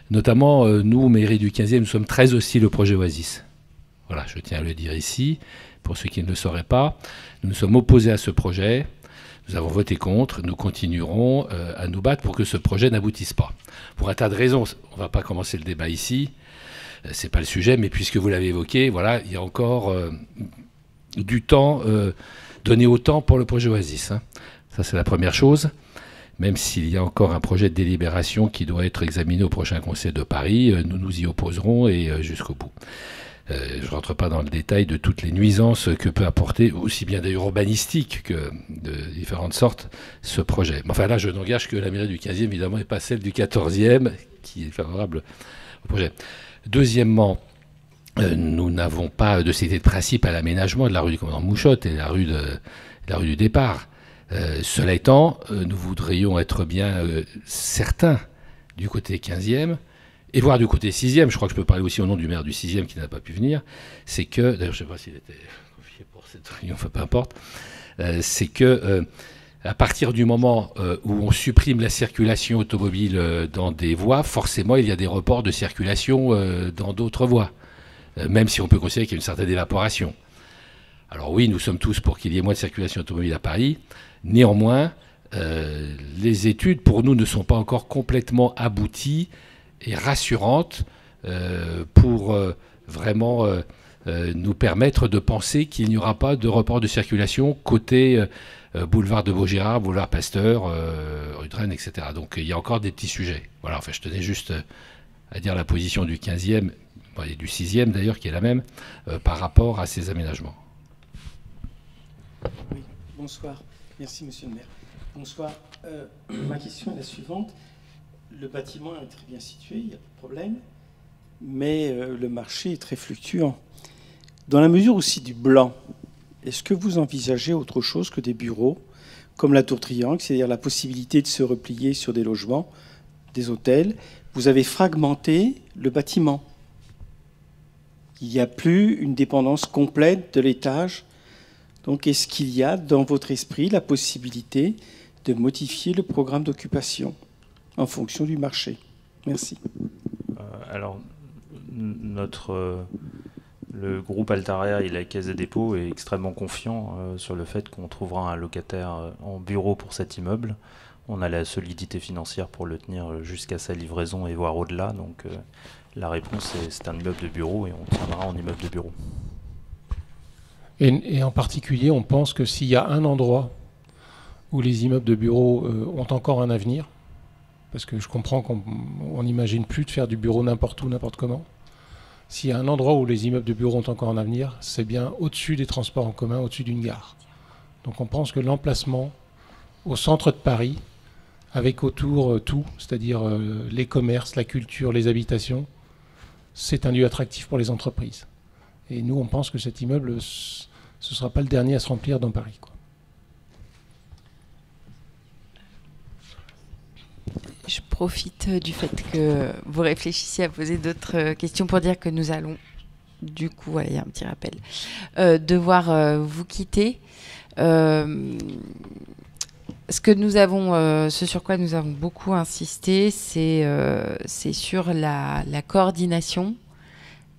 Notamment, nous, mairie du 15e, nous sommes très hostiles au projet Oasis. Voilà, je tiens à le dire ici, pour ceux qui ne le sauraient pas. Nous nous sommes opposés à ce projet, nous avons voté contre, nous continuerons à nous battre pour que ce projet n'aboutisse pas. Pour un tas de raisons, on ne va pas commencer le débat ici, c'est pas le sujet, mais puisque vous l'avez évoqué, voilà, il y a encore du temps, donné au temps pour le projet Oasis. Hein. Ça, c'est la première chose. Même s'il y a encore un projet de délibération qui doit être examiné au prochain Conseil de Paris, nous nous y opposerons et jusqu'au bout. Je ne rentre pas dans le détail de toutes les nuisances que peut apporter, aussi bien d'ailleurs urbanistiques que de différentes sortes, ce projet. Mais enfin là, je n'engage que la mairie du 15e, évidemment, et pas celle du 14e, qui est favorable au projet. Deuxièmement, nous n'avons pas de cité de principe à l'aménagement de la rue du Commandant Mouchotte et la rue du départ. Cela étant, nous voudrions être bien certains du côté 15e, et voire du côté 6e, je crois que je peux parler aussi au nom du maire du 6e qui n'a pas pu venir, c'est que, d'ailleurs je ne sais pas s'il était confié pour cette réunion, enfin peu importe, c'est que à partir du moment où on supprime la circulation automobile dans des voies, forcément il y a des reports de circulation dans d'autres voies, même si on peut considérer qu'il y a une certaine évaporation. Alors oui, nous sommes tous pour qu'il y ait moins de circulation automobile à Paris. Néanmoins, les études, pour nous, ne sont pas encore complètement abouties et rassurantes pour vraiment nous permettre de penser qu'il n'y aura pas de report de circulation côté boulevard de Vaugirard, boulevard Pasteur, rue de Rennes, etc. Donc il y a encore des petits sujets. Voilà, enfin, je tenais juste à dire la position du 15e, et du 6e d'ailleurs, qui est la même, par rapport à ces aménagements. Oui, bonsoir. Merci, monsieur le maire. Bonsoir. Ma question est la suivante. Le bâtiment est très bien situé, il n'y a pas de problème, mais le marché est très fluctuant. Dans la mesure aussi du blanc, est-ce que vous envisagez autre chose que des bureaux, comme la Tour Triangle, c'est-à-dire la possibilité de se replier sur des logements, des hôtels? Vous avez fragmenté le bâtiment. Il n'y a plus une dépendance complète de l'étage. Donc, est-ce qu'il y a dans votre esprit la possibilité de modifier le programme d'occupation en fonction du marché? Merci. Alors, le groupe Altaria et la Caisse des dépôts est extrêmement confiant sur le fait qu'on trouvera un locataire en bureau pour cet immeuble. On a la solidité financière pour le tenir jusqu'à sa livraison et voire au-delà. Donc, la réponse, c'est un immeuble de bureau et on tiendra en immeuble de bureau. Et en particulier, on pense que s'il y a un endroit où les immeubles de bureaux ont encore un avenir, parce que je comprends qu'on n'imagine plus de faire du bureau n'importe où, n'importe comment, s'il y a un endroit où les immeubles de bureaux ont encore un avenir, c'est bien au-dessus des transports en commun, au-dessus d'une gare. Donc on pense que l'emplacement au centre de Paris, avec autour tout, c'est-à-dire les commerces, la culture, les habitations, c'est un lieu attractif pour les entreprises. Et nous, on pense que cet immeuble, ce ne sera pas le dernier à se remplir dans Paris, quoi. Je profite du fait que vous réfléchissiez à poser d'autres questions pour dire que nous allons, du coup, il y a un petit rappel, devoir vous quitter. Ce sur quoi nous avons beaucoup insisté, c'est sur la coordination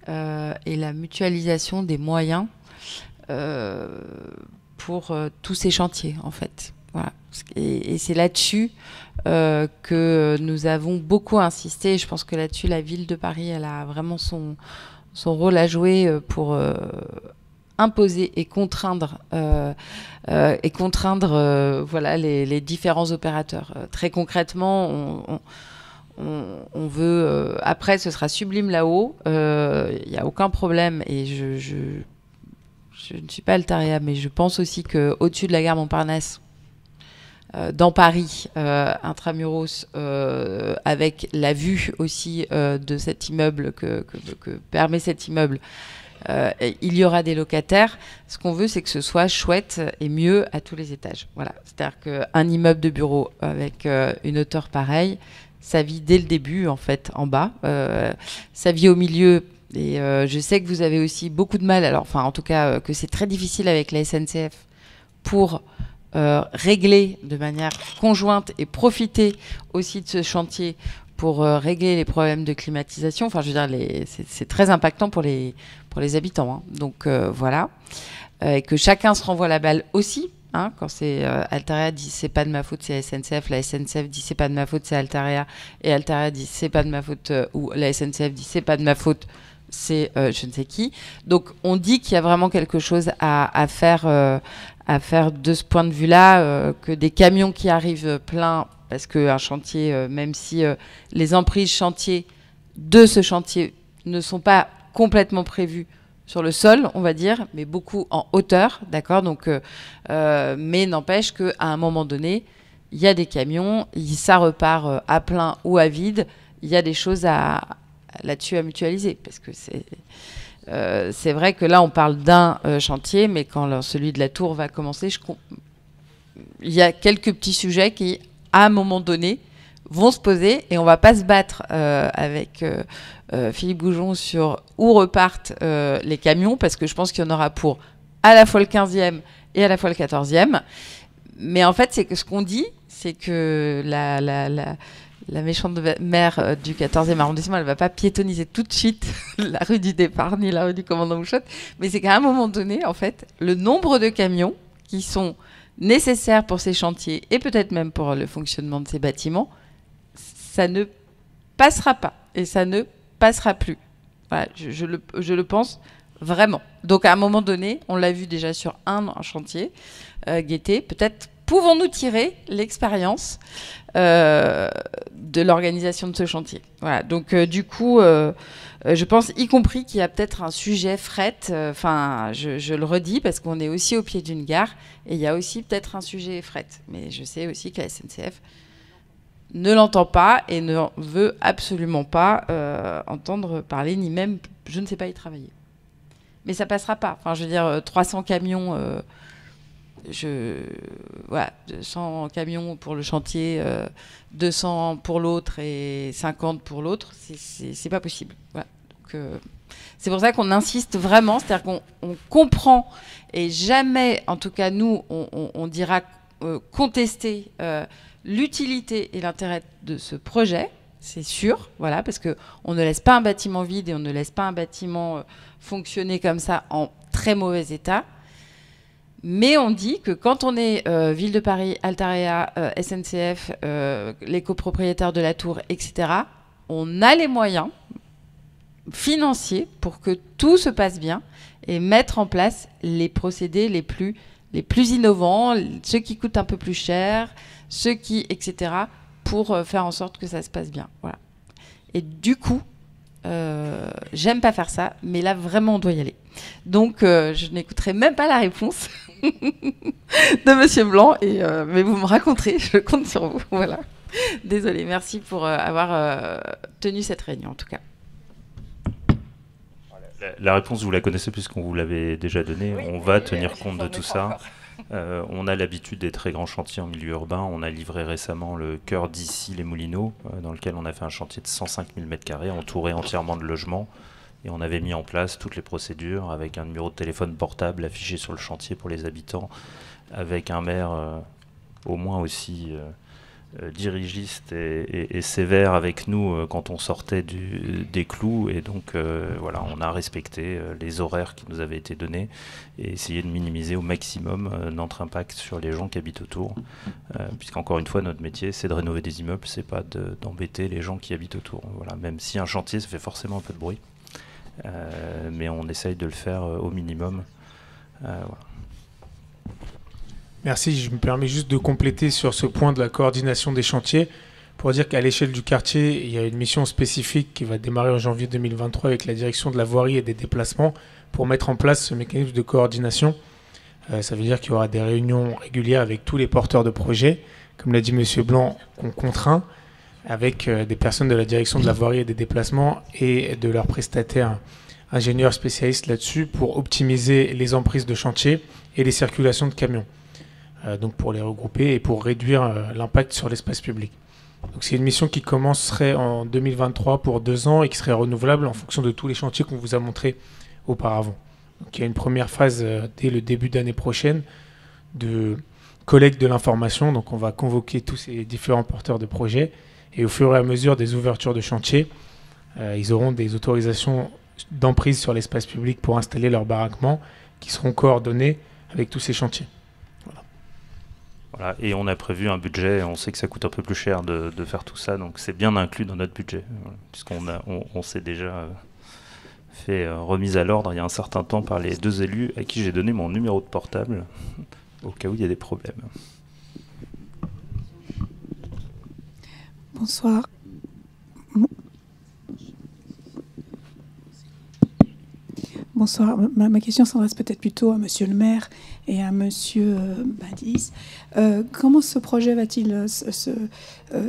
et la mutualisation des moyens pour tous ces chantiers, en fait. Voilà. Et c'est là-dessus que nous avons beaucoup insisté. Je pense que là-dessus, la ville de Paris, elle a vraiment son rôle à jouer pour imposer et contraindre, voilà, les différents opérateurs. Très concrètement, on veut... après, ce sera sublime là-haut. Il n'y a aucun problème. Et je ne suis pas Altaria, mais je pense aussi qu'au-dessus de la gare Montparnasse, dans Paris, intramuros, avec la vue aussi de cet immeuble que permet cet immeuble, il y aura des locataires. Ce qu'on veut, c'est que ce soit chouette et mieux à tous les étages. Voilà. C'est-à-dire qu'un immeuble de bureau avec une hauteur pareille, ça vit dès le début, en fait, en bas. Ça vit au milieu. Et je sais que vous avez aussi beaucoup de mal, alors, enfin, en tout cas, que c'est très difficile avec la SNCF pour régler de manière conjointe et profiter aussi de ce chantier pour régler les problèmes de climatisation. Enfin, je veux dire, c'est très impactant pour les habitants. Hein. Donc, voilà. Et que chacun se renvoie la balle aussi. Hein, quand c'est Altaria dit c'est pas de ma faute, c'est la SNCF. La SNCF dit c'est pas de ma faute, c'est Altaria. Et Altaria dit c'est pas de ma faute, ou la SNCF dit c'est pas de ma faute, c'est je ne sais qui. Donc, on dit qu'il y a vraiment quelque chose à faire de ce point de vue-là, que des camions qui arrivent pleins, parce qu'un chantier, même si les emprises chantiers de ce chantier ne sont pas complètement prévues sur le sol, on va dire, mais beaucoup en hauteur, d'accord. Donc, mais n'empêche qu'à un moment donné, il y a des camions, ça repart à plein ou à vide. Il y a des choses là-dessus à mutualiser, parce que c'est vrai que là, on parle d'un chantier, mais quand celui de la tour va commencer, il y a quelques petits sujets qui, à un moment donné, vont se poser, et on ne va pas se battre avec Philippe Goujon sur où repartent les camions, parce que je pense qu'il y en aura pour à la fois le 15e et à la fois le 14e. Mais en fait, c'est que ce qu'on dit, c'est que la méchante maire du 14e arrondissement, elle ne va pas piétoniser tout de suite la rue du Départ ni la rue du Commandant Bouchotte, mais c'est qu'à un moment donné, en fait, le nombre de camions qui sont nécessaires pour ces chantiers et peut-être même pour le fonctionnement de ces bâtiments, ça ne passera pas et ça ne passera plus. Voilà, je le pense vraiment. Donc à un moment donné, on l'a vu déjà sur un chantier, Gaîté, peut-être pouvons-nous tirer l'expérience de l'organisation de ce chantier. Voilà. Donc du coup, je pense y compris qu'il y a peut-être un sujet fret. Enfin, je le redis parce qu'on est aussi au pied d'une gare et il y a aussi peut-être un sujet fret. Mais je sais aussi que la SNCF ne l'entend pas et ne veut absolument pas entendre parler, ni même, je ne sais pas, y travailler. Mais ça passera pas. Enfin, je veux dire, 300 camions... voilà, 200 camions pour le chantier, 200 pour l'autre et 50 pour l'autre, c'est pas possible. Voilà. Donc, c'est pour ça qu'on insiste vraiment, c'est-à-dire qu'on comprend et jamais, en tout cas nous, on dira contester l'utilité et l'intérêt de ce projet, c'est sûr, voilà, parce qu'on ne laisse pas un bâtiment vide et on ne laisse pas un bâtiment fonctionner comme ça en très mauvais état. Mais on dit que quand on est Ville de Paris, Altaria, SNCF, les copropriétaires de la tour, etc., on a les moyens financiers pour que tout se passe bien et mettre en place les procédés les plus innovants, ceux qui coûtent un peu plus cher, ceux qui, etc., pour faire en sorte que ça se passe bien. Voilà. Et du coup, j'aime pas faire ça, mais là, vraiment, on doit y aller. Donc, je n'écouterai même pas la réponse de Monsieur Blanc, mais vous me raconterez, je compte sur vous. Voilà. Désolée, merci pour avoir tenu cette réunion, en tout cas. La réponse, vous la connaissez puisqu'on vous l'avait déjà donnée. Oui, on va tenir compte de tout ça. On a l'habitude des très grands chantiers en milieu urbain. On a livré récemment le cœur d'ici, les Moulineaux, dans lequel on a fait un chantier de 105 000 m², entouré entièrement de logements. Et on avait mis en place toutes les procédures avec un numéro de téléphone portable affiché sur le chantier pour les habitants, avec un maire au moins aussi dirigiste et sévère avec nous quand on sortait des clous. Et donc voilà, on a respecté les horaires qui nous avaient été donnés et essayé de minimiser au maximum notre impact sur les gens qui habitent autour. Puisqu'encore une fois, notre métier, c'est de rénover des immeubles, c'est pas d'embêter les gens qui habitent autour. Voilà, même si un chantier, ça fait forcément un peu de bruit. Mais on essaye de le faire au minimum Voilà. Merci, je me permets juste de compléter sur ce point de la coordination des chantiers pour dire qu'à l'échelle du quartier, il y a une mission spécifique qui va démarrer en janvier 2023 avec la direction de la voirie et des déplacements pour mettre en place ce mécanisme de coordination. Ça veut dire qu'il y aura des réunions régulières avec tous les porteurs de projets, comme l'a dit M. Blanc, qu'on contraint, avec des personnes de la direction de la voirie et des déplacements et de leurs prestataires ingénieurs spécialistes là-dessus pour optimiser les emprises de chantier et les circulations de camions. Donc pour les regrouper et pour réduire l'impact sur l'espace public. Donc c'est une mission qui commencerait en 2023 pour 2 ans et qui serait renouvelable en fonction de tous les chantiers qu'on vous a montrés auparavant. Donc il y a une première phase dès le début d'année prochaine de collecte de l'information. Donc on va convoquer tous ces différents porteurs de projets et au fur et à mesure des ouvertures de chantier, ils auront des autorisations d'emprise sur l'espace public pour installer leurs baraquements qui seront coordonnés avec tous ces chantiers. Voilà, et on a prévu un budget, on sait que ça coûte un peu plus cher de faire tout ça, donc c'est bien inclus dans notre budget, voilà, puisqu'on s'est déjà fait remise à l'ordre il y a un certain temps par les 2 élus à qui j'ai donné mon numéro de portable, au cas où il y a des problèmes. Bonsoir. Bonsoir. Ma question s'adresse peut-être plutôt à Monsieur le maire et à Monsieur Badis. Comment ce projet va-t-il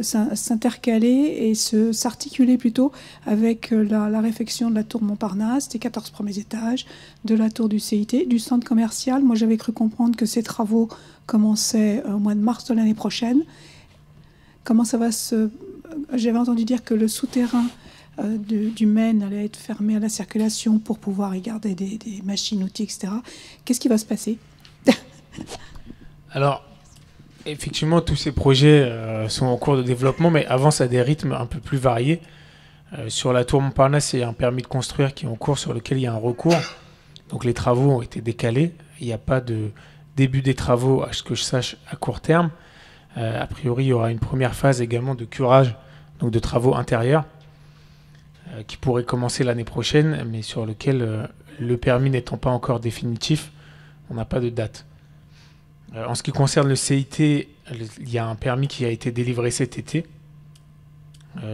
s'intercaler et s'articuler plutôt avec la réfection de la tour Montparnasse, des 14 premiers étages, de la tour du CIT, du centre commercial? Moi, j'avais cru comprendre que ces travaux commençaient au mois de mars de l'année prochaine. Comment ça va se... J'avais entendu dire que le souterrain du Maine allait être fermé à la circulation pour pouvoir y garder des machines, outils, etc. Qu'est-ce qui va se passer? Alors, effectivement, tous ces projets sont en cours de développement, mais avancent à des rythmes un peu plus variés. Sur la tour Montparnasse, il y a un permis de construire qui est en cours, sur lequel il y a un recours. Donc les travaux ont été décalés. Il n'y a pas de début des travaux, à ce que je sache, à court terme. A priori, il y aura une première phase également de curage, donc de travaux intérieurs, qui pourrait commencer l'année prochaine, mais sur lequel le permis n'étant pas encore définitif, on n'a pas de date. En ce qui concerne le CIT, il y a un permis qui a été délivré cet été.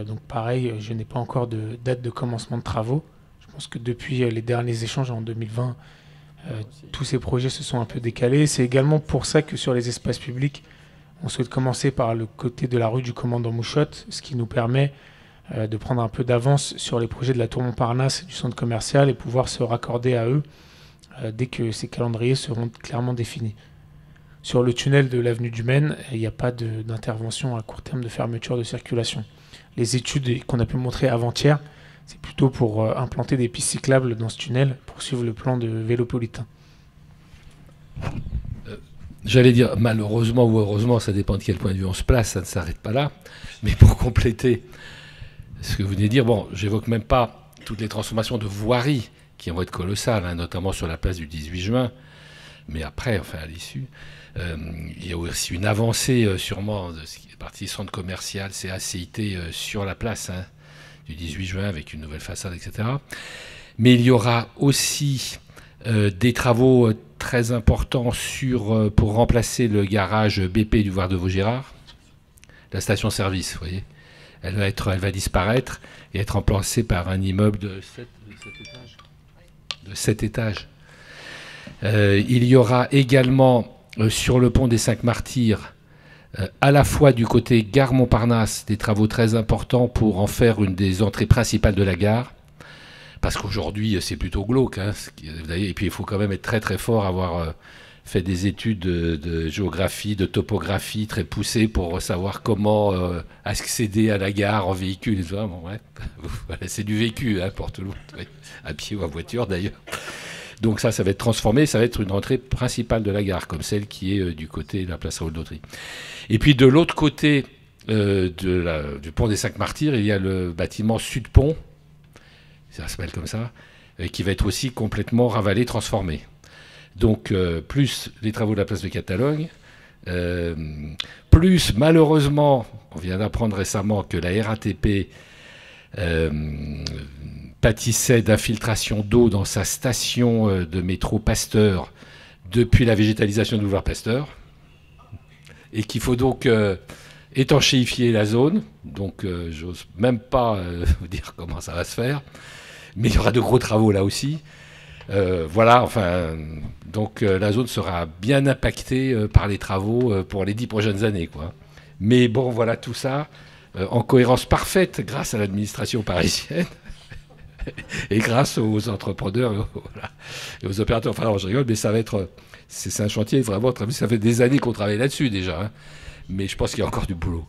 Donc pareil, je n'ai pas encore de date de commencement de travaux. Je pense que depuis les derniers échanges en 2020, tous ces projets se sont un peu décalés. C'est également pour ça que sur les espaces publics, on souhaite commencer par le côté de la rue du Commandant Mouchotte, ce qui nous permet de prendre un peu d'avance sur les projets de la tour Montparnasse et du centre commercial et pouvoir se raccorder à eux dès que ces calendriers seront clairement définis. Sur le tunnel de l'avenue du Maine, il n'y a pas d'intervention à court terme de fermeture de circulation. Les études qu'on a pu montrer avant-hier, c'est plutôt pour implanter des pistes cyclables dans ce tunnel pour suivre le plan de Vélopolitain. J'allais dire malheureusement ou heureusement, ça dépend de quel point de vue on se place, ça ne s'arrête pas là. Mais pour compléter ce que vous venez de dire, bon, j'évoque même pas toutes les transformations de voirie qui vont être colossales, hein, notamment sur la place du 18 juin. Mais après, enfin à l'issue, il y a aussi une avancée sûrement de ce qui est partie centre commercial, CACIT sur la place du 18 juin avec une nouvelle façade, etc. Mais il y aura aussi des travaux très importants pour remplacer le garage BP du Voir de Vaugirard, la station-service, vous voyez. Elle va disparaître et être remplacée par un immeuble de 7 étages. Il y aura également sur le pont des 5 Martyrs, à la fois du côté gare Montparnasse, des travaux très importants pour en faire une des entrées principales de la gare. Parce qu'aujourd'hui, c'est plutôt glauque. Hein, et puis, il faut quand même être très très fort, avoir fait des études de géographie, de topographie très poussées pour savoir comment accéder à la gare en véhicule. Bon, ouais. Voilà, c'est du vécu pour tout le monde, ouais. À pied ou à voiture d'ailleurs. Donc ça va être transformé, ça va être une entrée principale de la gare, comme celle qui est du côté de la place Raoul d'Autry. Et puis de l'autre côté du pont des 5 Martyrs, il y a le bâtiment Sud-Pont, ça s'appelle comme ça, qui va être aussi complètement ravalé, transformé. Donc plus les travaux de la place de Catalogne, plus malheureusement, on vient d'apprendre récemment que la RATP pâtissait d'infiltration d'eau dans sa station de métro Pasteur, depuis la végétalisation de Boulevard Pasteur, et qu'il faut donc étanchéifier la zone. Donc j'ose même pas vous dire comment ça va se faire, mais il y aura de gros travaux là aussi. Voilà, enfin, donc la zone sera bien impactée par les travaux pour les 10 prochaines années, quoi. Mais bon, voilà, tout ça en cohérence parfaite grâce à l'administration parisienne et grâce aux entrepreneurs et aux opérateurs. Enfin, non, je rigole, mais ça va être... C'est un chantier vraiment... Ça fait des années qu'on travaille là-dessus déjà, hein. Mais je pense qu'il y a encore du boulot.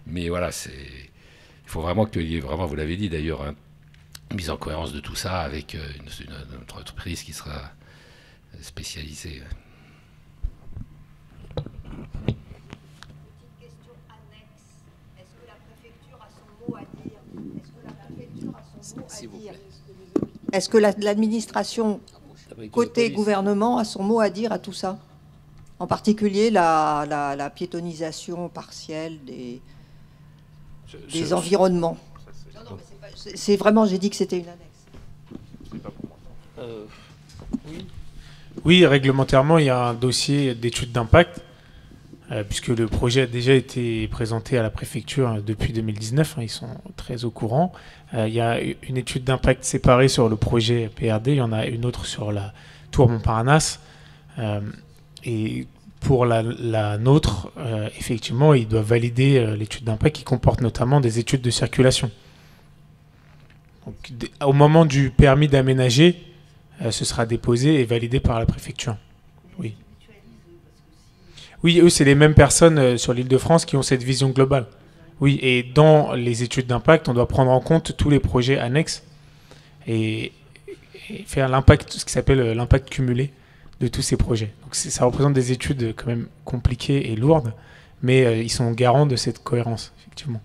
Mais voilà, il faut vraiment qu'il y ait vraiment, vous l'avez dit d'ailleurs, hein, mise en cohérence de tout ça avec une entreprise qui sera spécialisée. Est-ce que l'administration, côté gouvernement, a son mot à dire à tout ça? En particulier la piétonisation partielle des environnements. C'est vraiment, j'ai dit que c'était une annexe. Oui, réglementairement, il y a un dossier d'étude d'impact, puisque le projet a déjà été présenté à la préfecture depuis 2019, hein, ils sont très au courant. Il y a une étude d'impact séparée sur le projet PRD, il y en a une autre sur la tour Montparnasse. Et pour la nôtre, effectivement, ils doivent valider l'étude d'impact qui comporte notamment des études de circulation. Donc, au moment du permis d'aménager, ce sera déposé et validé par la préfecture. Oui. Oui, eux, c'est les mêmes personnes sur l'Île-de-France qui ont cette vision globale. Oui, et dans les études d'impact, on doit prendre en compte tous les projets annexes et faire l'impact, ce qui s'appelle l'impact cumulé de tous ces projets. Donc ça représente des études quand même compliquées et lourdes, mais ils sont garants de cette cohérence, effectivement.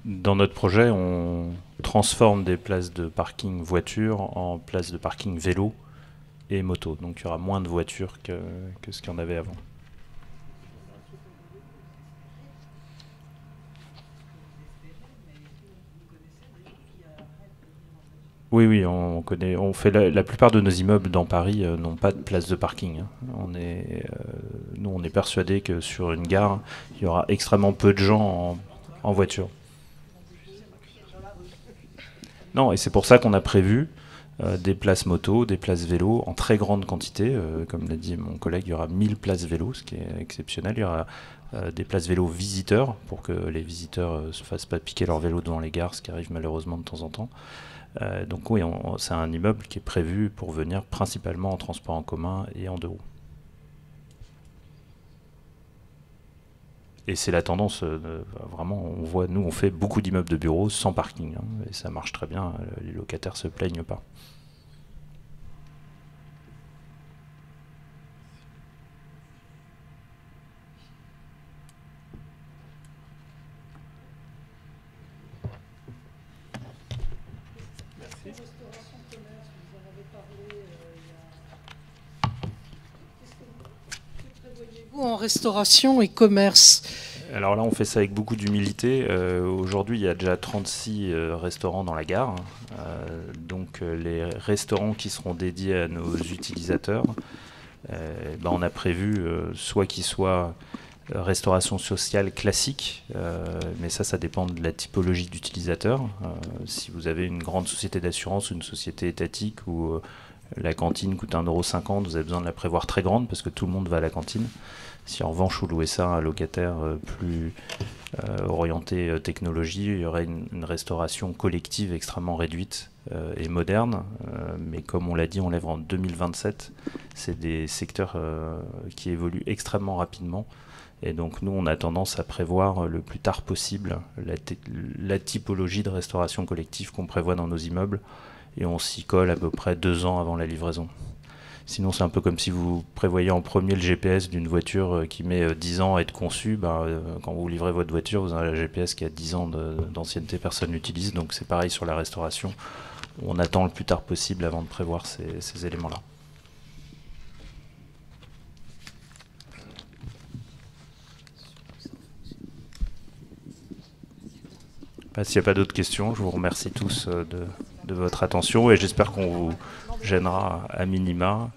Dans notre projet, on transforme des places de parking voiture en places de parking vélo et moto. Donc il y aura moins de voitures que ce qu'il y en avait avant. Oui, on connaît. On fait la plupart de nos immeubles dans Paris n'ont pas de place de parking, hein. Nous, on est persuadés que sur une gare, il y aura extrêmement peu de gens en voiture. Non, et c'est pour ça qu'on a prévu des places moto, des places vélo en très grande quantité. Comme l'a dit mon collègue, il y aura 1000 places vélo, ce qui est exceptionnel. Il y aura des places vélo visiteurs pour que les visiteurs ne se fassent pas piquer leur vélo devant les gares, ce qui arrive malheureusement de temps en temps. Donc oui, c'est un immeuble qui est prévu pour venir principalement en transport en commun et en deux roues. Et c'est la tendance, vraiment, on voit, nous on fait beaucoup d'immeubles de bureaux sans parking, hein, et ça marche très bien, les locataires se plaignent pas. En restauration et commerce? Alors là, on fait ça avec beaucoup d'humilité. Aujourd'hui, il y a déjà 36 restaurants dans la gare. Donc les restaurants qui seront dédiés à nos utilisateurs, on a prévu soit qu'ils soient restauration sociale classique, mais ça dépend de la typologie d'utilisateur. Si vous avez une grande société d'assurance ou une société étatique où la cantine coûte 1,50 €, vous avez besoin de la prévoir très grande parce que tout le monde va à la cantine. Si en revanche vous louez ça à un locataire plus orienté technologie, il y aurait une restauration collective extrêmement réduite et moderne. Mais comme on l'a dit, on lève en 2027. C'est des secteurs qui évoluent extrêmement rapidement. Et donc nous, on a tendance à prévoir le plus tard possible la typologie de restauration collective qu'on prévoit dans nos immeubles. Et on s'y colle à peu près 2 ans avant la livraison. Sinon, c'est un peu comme si vous prévoyez en premier le GPS d'une voiture qui met 10 ans à être conçue. Quand vous livrez votre voiture, vous avez un GPS qui a 10 ans d'ancienneté, personne n'utilise. Donc c'est pareil sur la restauration. On attend le plus tard possible avant de prévoir ces éléments-là. S'il n'y a pas d'autres questions, je vous remercie tous de votre attention et j'espère qu'on vous gênera à minima.